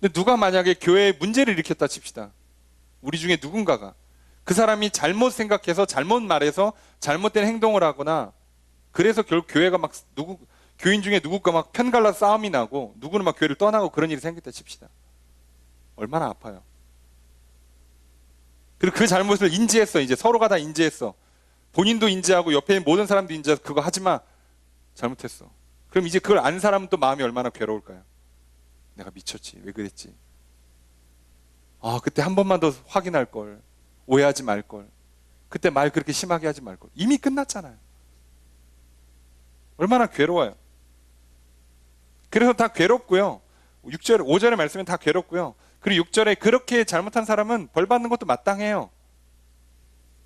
근데 누가 만약에 교회에 문제를 일으켰다 칩시다. 우리 중에 누군가가 그 사람이 잘못 생각해서 잘못 말해서 잘못된 행동을 하거나, 그래서 결국 교회가 교인 중에 누구가 막 편갈라 싸움이 나고 누구는 막 교회를 떠나고 그런 일이 생겼다 칩시다. 얼마나 아파요. 그리고 그 잘못을 인지했어. 이제 서로가 다 인지했어. 본인도 인지하고 옆에 있는 모든 사람도 인지해서 그거 하지 마. 잘못했어. 그럼 이제 그걸 안 사람은 또 마음이 얼마나 괴로울까요? 내가 미쳤지. 왜 그랬지? 아, 그때 한 번만 더 확인할 걸. 오해하지 말 걸. 그때 말 그렇게 심하게 하지 말 걸. 이미 끝났잖아요. 얼마나 괴로워요. 그래서 다 괴롭고요. 6절, 5절의 말씀은 다 괴롭고요. 그리고 6절에 그렇게 잘못한 사람은 벌 받는 것도 마땅해요.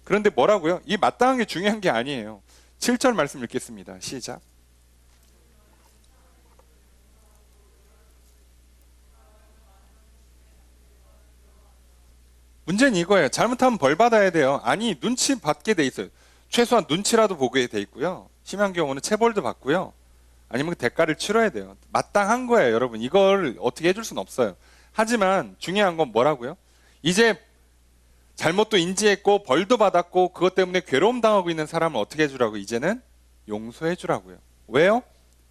그런데 뭐라고요? 이 마땅한 게 중요한 게 아니에요. 7절 말씀 읽겠습니다. 시작. 문제는 이거예요. 잘못하면 벌 받아야 돼요. 아니, 눈치 받게 돼 있어요. 최소한 눈치라도 보게 돼 있고요. 심한 경우는 체벌도 받고요. 아니면 그 대가를 치러야 돼요. 마땅한 거예요, 여러분. 이걸 어떻게 해줄 수는 없어요. 하지만 중요한 건 뭐라고요? 이제 잘못도 인지했고 벌도 받았고 그것 때문에 괴로움 당하고 있는 사람을 어떻게 해주라고? 이제는 용서해 주라고요. 왜요?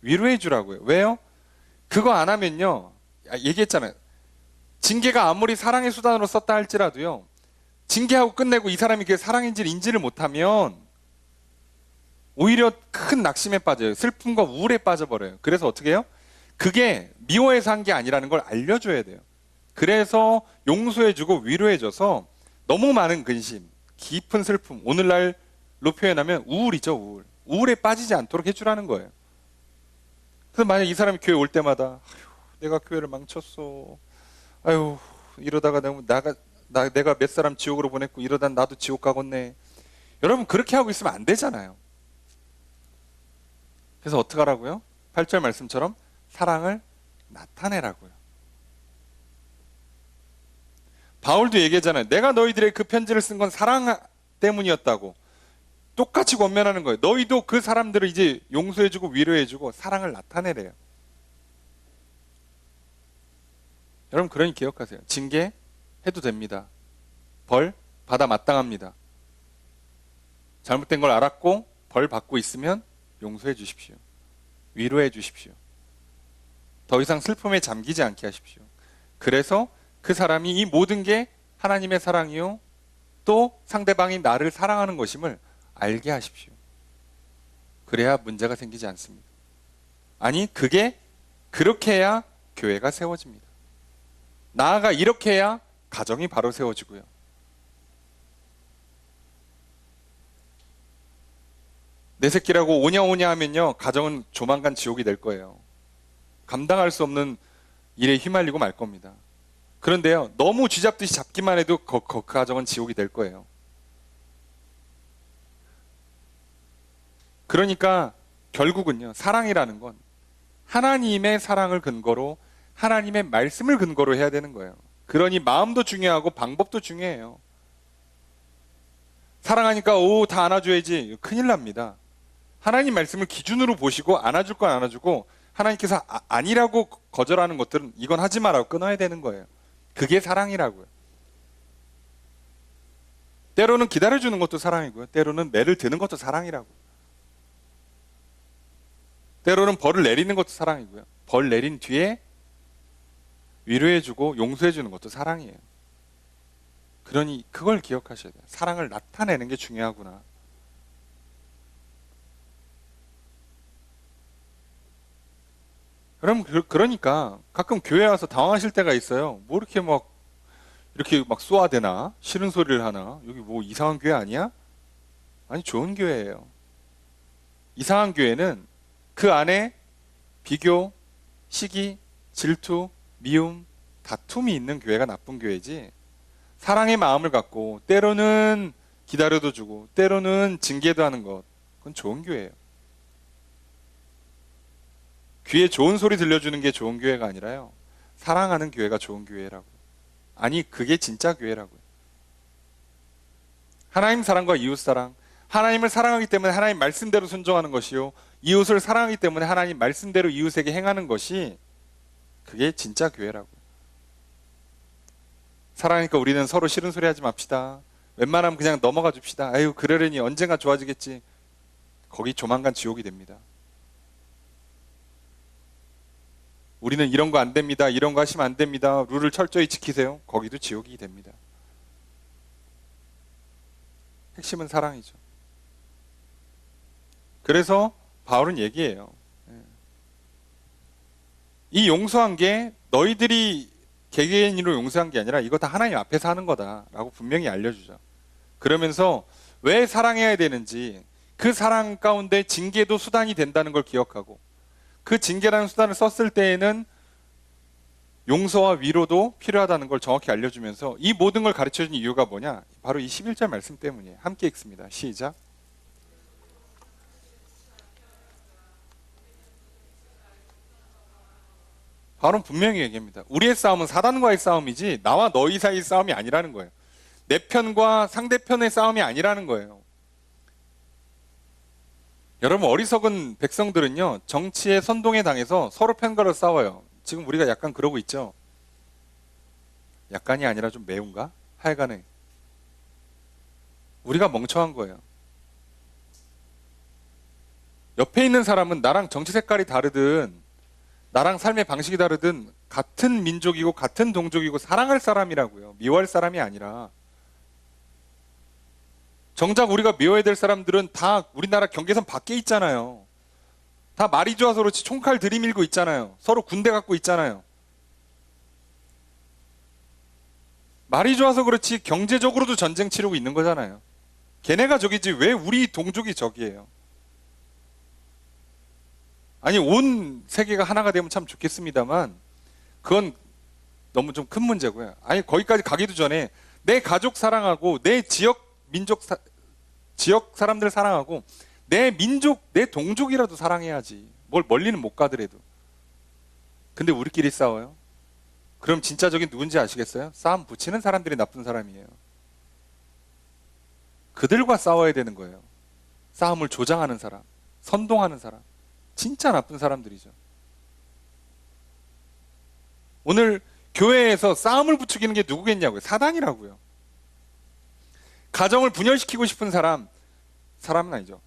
위로해 주라고요. 왜요? 그거 안 하면요. 얘기했잖아요. 징계가 아무리 사랑의 수단으로 썼다 할지라도요. 징계하고 끝내고 이 사람이 그게 사랑인지를 인지를 못하면 오히려 큰 낙심에 빠져요. 슬픔과 우울에 빠져버려요. 그래서 어떻게 해요? 그게 미워해서 한 게 아니라는 걸 알려줘야 돼요. 그래서 용서해주고 위로해줘서 너무 많은 근심, 깊은 슬픔, 오늘날로 표현하면 우울이죠, 우울. 우울에 빠지지 않도록 해주라는 거예요. 그래서 만약 이 사람이 교회 올 때마다 아휴, 내가 교회를 망쳤어. 아유, 이러다가 내가 몇 사람 지옥으로 보냈고 이러다 나도 지옥 가겠네. 여러분 그렇게 하고 있으면 안 되잖아요. 그래서 어떻게 하라고요? 8절 말씀처럼 사랑을 나타내라고요. 바울도 얘기하잖아요. 내가 너희들의 그 편지를 쓴 건 사랑 때문이었다고. 똑같이 권면하는 거예요. 너희도 그 사람들을 이제 용서해주고 위로해주고 사랑을 나타내래요. 여러분 그러니 기억하세요. 징계해도 됩니다. 벌 받아 마땅합니다. 잘못된 걸 알았고 벌 받고 있으면 용서해 주십시오. 위로해 주십시오. 더 이상 슬픔에 잠기지 않게 하십시오. 그래서 그 사람이 이 모든 게 하나님의 사랑이요 또 상대방이 나를 사랑하는 것임을 알게 하십시오. 그래야 문제가 생기지 않습니다. 아니 그게 그렇게 해야 교회가 세워집니다. 나아가 이렇게 해야 가정이 바로 세워지고요. 내 새끼라고 오냐오냐 하면요 가정은 조만간 지옥이 될 거예요. 감당할 수 없는 일에 휘말리고 말 겁니다. 그런데요 너무 쥐잡듯이 잡기만 해도 그 가정은 지옥이 될 거예요. 그러니까 결국은요 사랑이라는 건 하나님의 사랑을 근거로 하나님의 말씀을 근거로 해야 되는 거예요. 그러니 마음도 중요하고 방법도 중요해요. 사랑하니까 다 안아줘야지 큰일 납니다. 하나님 말씀을 기준으로 보시고 안아줄 건 안아주고 하나님께서 아니라고 거절하는 것들은 이건 하지 마라고 끊어야 되는 거예요. 그게 사랑이라고요. 때로는 기다려주는 것도 사랑이고요. 때로는 매를 드는 것도 사랑이라고. 때로는 벌을 내리는 것도 사랑이고요. 벌 내린 뒤에 위로해주고 용서해주는 것도 사랑이에요. 그러니 그걸 기억하셔야 돼요. 사랑을 나타내는 게 중요하구나. 여러분 그러니까 가끔 교회 와서 당황하실 때가 있어요. 뭐 이렇게 막 쏘아대나 싫은 소리를 하나 여기 뭐 이상한 교회 아니야? 아니 좋은 교회예요. 이상한 교회는 그 안에 비교, 시기, 질투, 미움, 다툼이 있는 교회가 나쁜 교회지 사랑의 마음을 갖고 때로는 기다려도 주고 때로는 징계도 하는 것 그건 좋은 교회예요. 귀에 좋은 소리 들려주는 게 좋은 교회가 아니라요 사랑하는 교회가 좋은 교회라고. 아니 그게 진짜 교회라고요. 하나님 사랑과 이웃 사랑, 하나님을 사랑하기 때문에 하나님 말씀대로 순종하는 것이요 이웃을 사랑하기 때문에 하나님 말씀대로 이웃에게 행하는 것이 그게 진짜 교회라고요. 사랑하니까 우리는 서로 싫은 소리 하지 맙시다. 웬만하면 그냥 넘어가 줍시다. 아유 그러려니 언젠가 좋아지겠지. 거기 조만간 지옥이 됩니다. 우리는 이런 거 안 됩니다. 이런 거 하시면 안 됩니다. 룰을 철저히 지키세요. 거기도 지옥이 됩니다. 핵심은 사랑이죠. 그래서 바울은 얘기해요. 이 용서한 게 너희들이 개개인으로 용서한 게 아니라 이거 다 하나님 앞에서 하는 거다라고 분명히 알려주죠. 그러면서 왜 사랑해야 되는지, 그 사랑 가운데 징계도 수단이 된다는 걸 기억하고, 그 징계라는 수단을 썼을 때에는 용서와 위로도 필요하다는 걸 정확히 알려주면서 이 모든 걸 가르쳐준 이유가 뭐냐? 바로 이 11절 말씀 때문이에요. 함께 읽습니다. 시작. 바울은 분명히 얘기합니다. 우리의 싸움은 사단과의 싸움이지 나와 너희 사이의 싸움이 아니라는 거예요. 내 편과 상대편의 싸움이 아니라는 거예요. 여러분, 어리석은 백성들은요, 정치의 선동에 당해서 서로 편가를 싸워요. 지금 우리가 약간 그러고 있죠. 약간이 아니라 좀 매운가? 하여간에 우리가 멍청한 거예요. 옆에 있는 사람은 나랑 정치 색깔이 다르든 나랑 삶의 방식이 다르든 같은 민족이고 같은 동족이고 사랑할 사람이라고요. 미워할 사람이 아니라. 정작 우리가 미워해야 될 사람들은 다 우리나라 경계선 밖에 있잖아요. 다 말이 좋아서 그렇지 총칼 들이밀고 있잖아요. 서로 군대 갖고 있잖아요. 말이 좋아서 그렇지 경제적으로도 전쟁 치르고 있는 거잖아요. 걔네가 적이지 왜 우리 동족이 적이에요? 아니, 온 세계가 하나가 되면 참 좋겠습니다만 그건 너무 좀 큰 문제고요. 아니, 거기까지 가기도 전에 내 가족 사랑하고 내 지역 민족 지역 사람들 사랑하고 내 민족, 내 동족이라도 사랑해야지. 뭘 멀리는 못 가더라도. 근데 우리끼리 싸워요? 그럼 진짜적인 누군지 아시겠어요? 싸움 붙이는 사람들이 나쁜 사람이에요. 그들과 싸워야 되는 거예요. 싸움을 조장하는 사람, 선동하는 사람. 진짜 나쁜 사람들이죠. 오늘 교회에서 싸움을 부추기는 게 누구겠냐고요? 사단이라고요. 가정을 분열시키고 싶은 사람은 아니죠.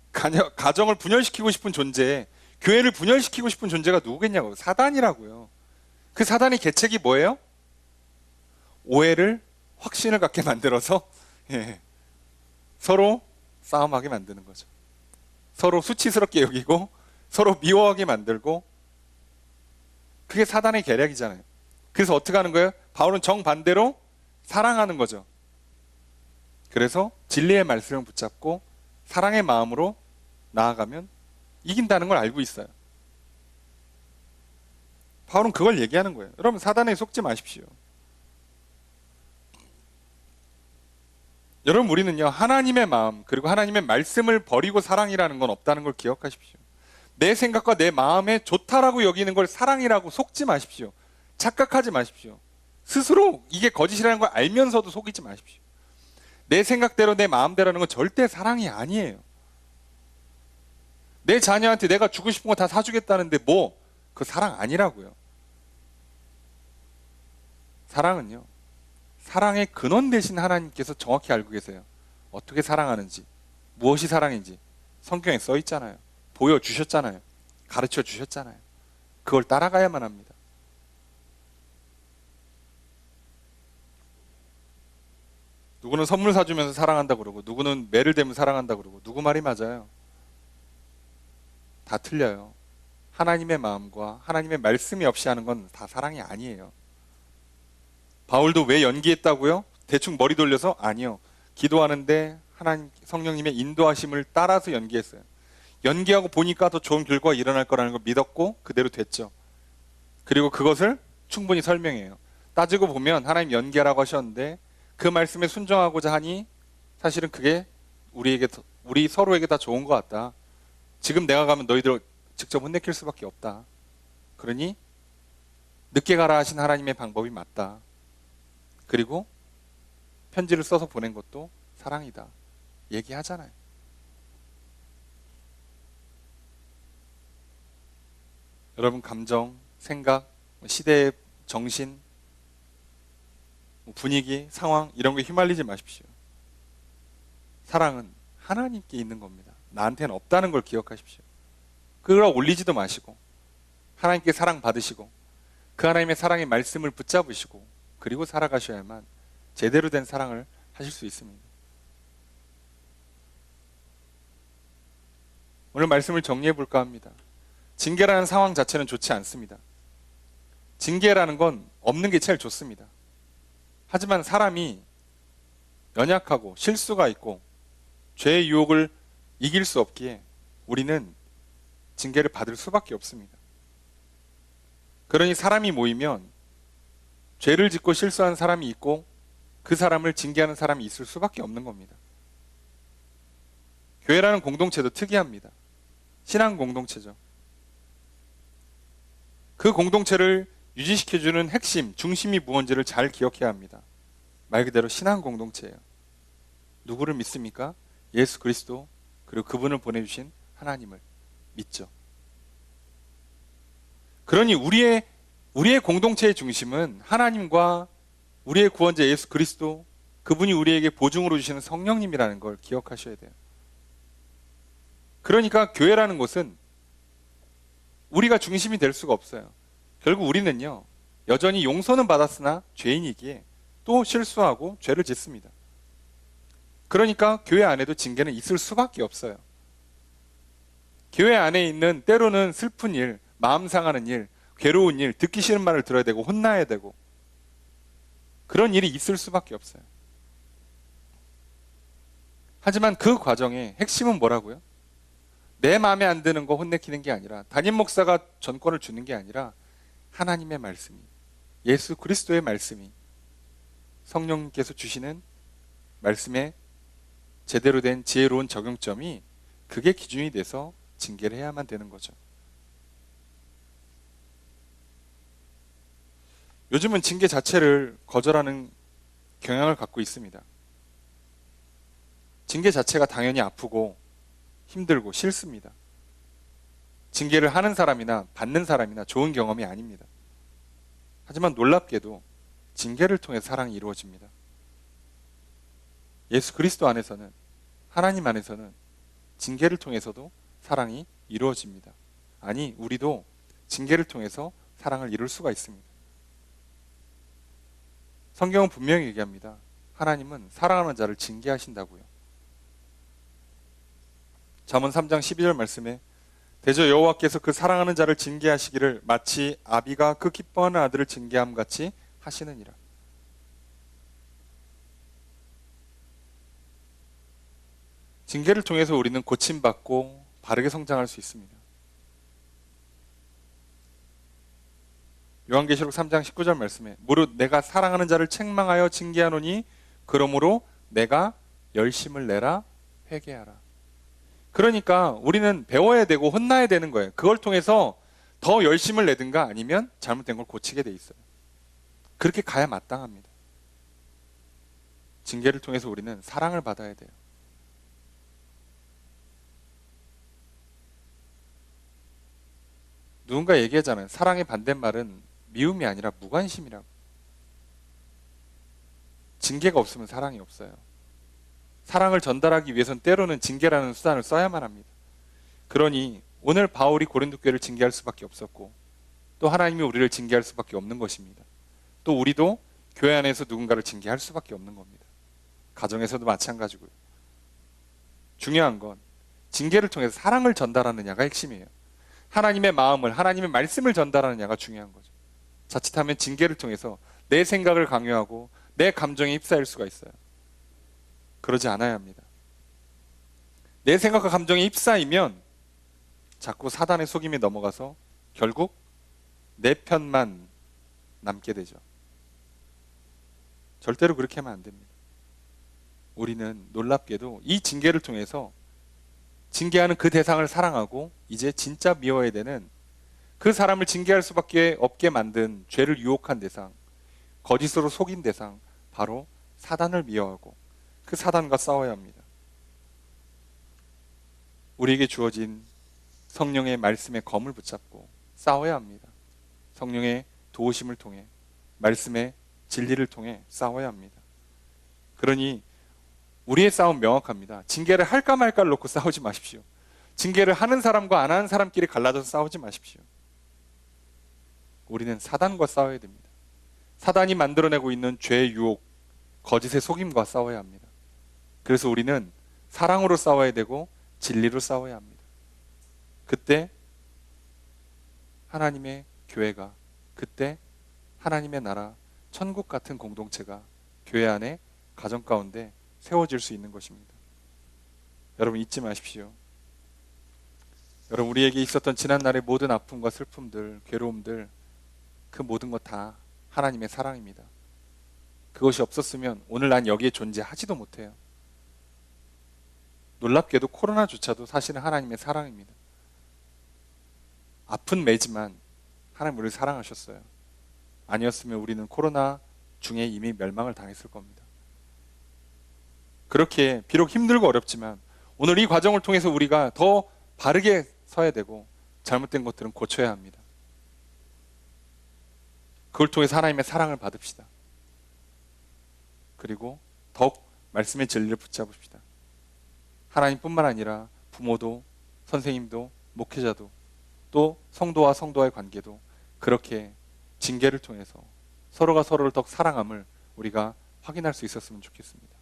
가정을 분열시키고 싶은 존재, 교회를 분열시키고 싶은 존재가 누구겠냐고요? 사단이라고요. 그 사단의 계책이 뭐예요? 오해를 확신을 갖게 만들어서 서로 싸움하게 만드는 거죠. 서로 수치스럽게 여기고 서로 미워하게 만들고, 그게 사단의 계략이잖아요. 그래서 어떻게 하는 거예요? 바울은 정반대로 사랑하는 거죠. 그래서 진리의 말씀을 붙잡고 사랑의 마음으로 나아가면 이긴다는 걸 알고 있어요. 바울은 그걸 얘기하는 거예요. 여러분, 사단에 속지 마십시오. 여러분, 우리는요, 하나님의 마음 그리고 하나님의 말씀을 버리고 사랑이라는 건 없다는 걸 기억하십시오. 내 생각과 내 마음에 좋다라고 여기는 걸 사랑이라고 속지 마십시오. 착각하지 마십시오. 스스로 이게 거짓이라는 걸 알면서도 속이지 마십시오. 내 생각대로 내 마음대로라는 건 절대 사랑이 아니에요. 내 자녀한테 내가 주고 싶은 거 다 사주겠다는데 그 사랑 아니라고요. 사랑은요, 사랑의 근원 되신 하나님께서 정확히 알고 계세요. 어떻게 사랑하는지, 무엇이 사랑인지 성경에 써 있잖아요. 보여주셨잖아요. 가르쳐 주셨잖아요. 그걸 따라가야만 합니다. 누구는 선물 사주면서 사랑한다고 그러고, 누구는 매를 대면 사랑한다고 그러고, 누구 말이 맞아요? 다 틀려요. 하나님의 마음과 하나님의 말씀이 없이 하는 건 다 사랑이 아니에요. 바울도 왜 연기했다고요? 대충 머리 돌려서? 아니요. 기도하는데 하나님 성령님의 인도하심을 따라서 연기했어요. 연기하고 보니까 더 좋은 결과가 일어날 거라는 걸 믿었고 그대로 됐죠. 그리고 그것을 충분히 설명해요. 따지고 보면 하나님 연기하라고 하셨는데 그 말씀에 순종하고자 하니 사실은 그게 우리 서로에게 다 좋은 것 같다. 지금 내가 가면 너희들 직접 혼내킬 수밖에 없다. 그러니 늦게 가라 하신 하나님의 방법이 맞다. 그리고 편지를 써서 보낸 것도 사랑이다. 얘기하잖아요. 여러분, 감정, 생각, 시대의 정신, 분위기, 상황 이런 거에 휘말리지 마십시오. 사랑은 하나님께 있는 겁니다. 나한테는 없다는 걸 기억하십시오. 그걸 올리지도 마시고 하나님께 사랑 받으시고 그 하나님의 사랑의 말씀을 붙잡으시고 그리고 살아가셔야만 제대로 된 사랑을 하실 수 있습니다. 오늘 말씀을 정리해 볼까 합니다. 징계라는 상황 자체는 좋지 않습니다. 징계라는 건 없는 게 제일 좋습니다. 하지만 사람이 연약하고 실수가 있고 죄의 유혹을 이길 수 없기에 우리는 징계를 받을 수밖에 없습니다. 그러니 사람이 모이면 죄를 짓고 실수한 사람이 있고 그 사람을 징계하는 사람이 있을 수밖에 없는 겁니다. 교회라는 공동체도 특이합니다. 신앙 공동체죠. 그 공동체를 유지시켜주는 핵심, 중심이 무언지를 잘 기억해야 합니다. 말 그대로 신앙 공동체예요. 누구를 믿습니까? 예수 그리스도, 그리고 그분을 보내주신 하나님을 믿죠. 그러니 우리의 공동체의 중심은 하나님과 우리의 구원자 예수 그리스도, 그분이 우리에게 보증으로 주시는 성령님이라는 걸 기억하셔야 돼요. 그러니까 교회라는 곳은 우리가 중심이 될 수가 없어요. 결국 우리는요, 여전히 용서는 받았으나 죄인이기에 또 실수하고 죄를 짓습니다. 그러니까 교회 안에도 징계는 있을 수밖에 없어요. 교회 안에 있는 때로는 슬픈 일, 마음 상하는 일, 괴로운 일, 듣기 싫은 말을 들어야 되고 혼나야 되고 그런 일이 있을 수밖에 없어요. 하지만 그 과정의 핵심은 뭐라고요? 내 마음에 안 드는 거 혼내키는 게 아니라, 담임 목사가 전권을 주는 게 아니라 하나님의 말씀이, 예수 그리스도의 말씀이, 성령님께서 주시는 말씀의 제대로 된 지혜로운 적용점이 그게 기준이 돼서 징계를 해야만 되는 거죠. 요즘은 징계 자체를 거절하는 경향을 갖고 있습니다. 징계 자체가 당연히 아프고 힘들고 싫습니다. 징계를 하는 사람이나 받는 사람이나 좋은 경험이 아닙니다. 하지만 놀랍게도 징계를 통해 사랑이 이루어집니다. 예수 그리스도 안에서는, 하나님 안에서는 징계를 통해서도 사랑이 이루어집니다. 아니, 우리도 징계를 통해서 사랑을 이룰 수가 있습니다. 성경은 분명히 얘기합니다. 하나님은 사랑하는 자를 징계하신다고요. 잠언 3장 12절 말씀에 대저 여호와께서 그 사랑하는 자를 징계하시기를 마치 아비가 그 기뻐하는 아들을 징계함 같이 하시느니라. 징계를 통해서 우리는 고침받고 바르게 성장할 수 있습니다. 요한계시록 3장 19절 말씀에 무릇 내가 사랑하는 자를 책망하여 징계하노니 그러므로 내가 열심을 내라 회개하라. 그러니까 우리는 배워야 되고 혼나야 되는 거예요. 그걸 통해서 더 열심을 내든가 아니면 잘못된 걸 고치게 돼 있어요. 그렇게 가야 마땅합니다. 징계를 통해서 우리는 사랑을 받아야 돼요. 누군가 얘기하잖아요. 사랑의 반대말은 미움이 아니라 무관심이라고. 징계가 없으면 사랑이 없어요. 사랑을 전달하기 위해서는 때로는 징계라는 수단을 써야만 합니다. 그러니 오늘 바울이 고린도 교회를 징계할 수밖에 없었고 또 하나님이 우리를 징계할 수밖에 없는 것입니다. 또 우리도 교회 안에서 누군가를 징계할 수밖에 없는 겁니다. 가정에서도 마찬가지고요. 중요한 건 징계를 통해서 사랑을 전달하느냐가 핵심이에요. 하나님의 마음을, 하나님의 말씀을 전달하느냐가 중요한 거죠. 자칫하면 징계를 통해서 내 생각을 강요하고 내 감정에 휩싸일 수가 있어요. 그러지 않아야 합니다. 내 생각과 감정에 휩싸이면 자꾸 사단의 속임에 넘어가서 결국 내 편만 남게 되죠. 절대로 그렇게 하면 안 됩니다. 우리는 놀랍게도 이 징계를 통해서 징계하는 그 대상을 사랑하고 이제 진짜 미워야 되는 그 사람을 징계할 수밖에 없게 만든 죄를 유혹한 대상, 거짓으로 속인 대상, 바로 사단을 미워하고 그 사단과 싸워야 합니다. 우리에게 주어진 성령의 말씀의 검을 붙잡고 싸워야 합니다. 성령의 도우심을 통해, 말씀의 진리를 통해 싸워야 합니다. 그러니 우리의 싸움 명확합니다. 징계를 할까 말까를 놓고 싸우지 마십시오. 징계를 하는 사람과 안 하는 사람끼리 갈라져서 싸우지 마십시오. 우리는 사단과 싸워야 됩니다. 사단이 만들어내고 있는 죄의 유혹, 거짓의 속임과 싸워야 합니다. 그래서 우리는 사랑으로 싸워야 되고 진리로 싸워야 합니다. 그때 하나님의 교회가, 그때 하나님의 나라, 천국 같은 공동체가 교회 안에, 가정 가운데 세워질 수 있는 것입니다. 여러분 잊지 마십시오. 여러분 우리에게 있었던 지난날의 모든 아픔과 슬픔들, 괴로움들, 그 모든 것 다 하나님의 사랑입니다. 그것이 없었으면 오늘 난 여기에 존재하지도 못해요. 놀랍게도 코로나조차도 사실은 하나님의 사랑입니다. 아픈 매지만 하나님 우리를 사랑하셨어요. 아니었으면 우리는 코로나 중에 이미 멸망을 당했을 겁니다. 그렇게 비록 힘들고 어렵지만 오늘 이 과정을 통해서 우리가 더 바르게 서야 되고 잘못된 것들은 고쳐야 합니다. 그걸 통해서 하나님의 사랑을 받읍시다. 그리고 더욱 말씀의 진리를 붙잡읍시다. 하나님뿐만 아니라 부모도, 선생님도, 목회자도, 또 성도와 성도와의 관계도 그렇게 징계를 통해서 서로가 서로를 더 사랑함을 우리가 확인할 수 있었으면 좋겠습니다.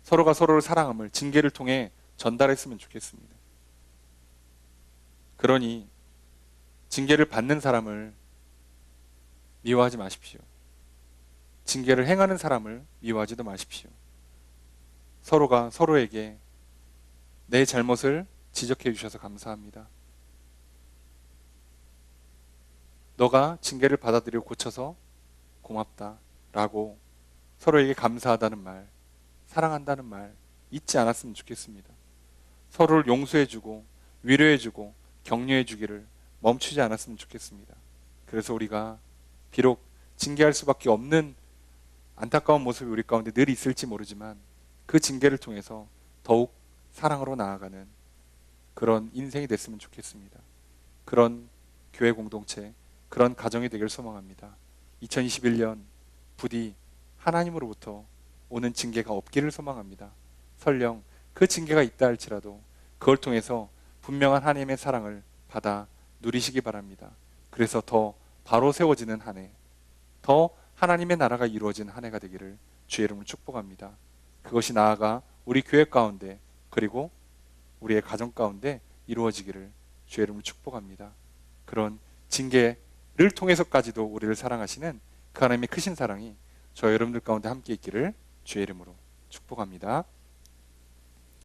서로가 서로를 사랑함을 징계를 통해 전달했으면 좋겠습니다. 그러니 징계를 받는 사람을 미워하지 마십시오. 징계를 행하는 사람을 미워하지도 마십시오. 서로가 서로에게 내 잘못을 지적해 주셔서 감사합니다. 너가 징계를 받아들이고 고쳐서 고맙다 라고 서로에게 감사하다는 말, 사랑한다는 말 잊지 않았으면 좋겠습니다. 서로를 용서해주고 위로해주고 격려해주기를 멈추지 않았으면 좋겠습니다. 그래서 우리가 비록 징계할 수밖에 없는 안타까운 모습이 우리 가운데 늘 있을지 모르지만 그 징계를 통해서 더욱 사랑으로 나아가는 그런 인생이 됐으면 좋겠습니다. 그런 교회 공동체, 그런 가정이 되길 소망합니다. 2021년 부디 하나님으로부터 오는 징계가 없기를 소망합니다. 설령 그 징계가 있다 할지라도 그걸 통해서 분명한 하나님의 사랑을 받아 누리시기 바랍니다. 그래서 더 바로 세워지는 한 해, 더 하나님의 나라가 이루어진 한 해가 되기를 주의 이름으로 축복합니다. 그것이 나아가 우리 교회 가운데 그리고 우리의 가정 가운데 이루어지기를 주의 이름으로 축복합니다. 그런 징계를 통해서까지도 우리를 사랑하시는 그 하나님의 크신 사랑이 저희 여러분들 가운데 함께 있기를 주의 이름으로 축복합니다.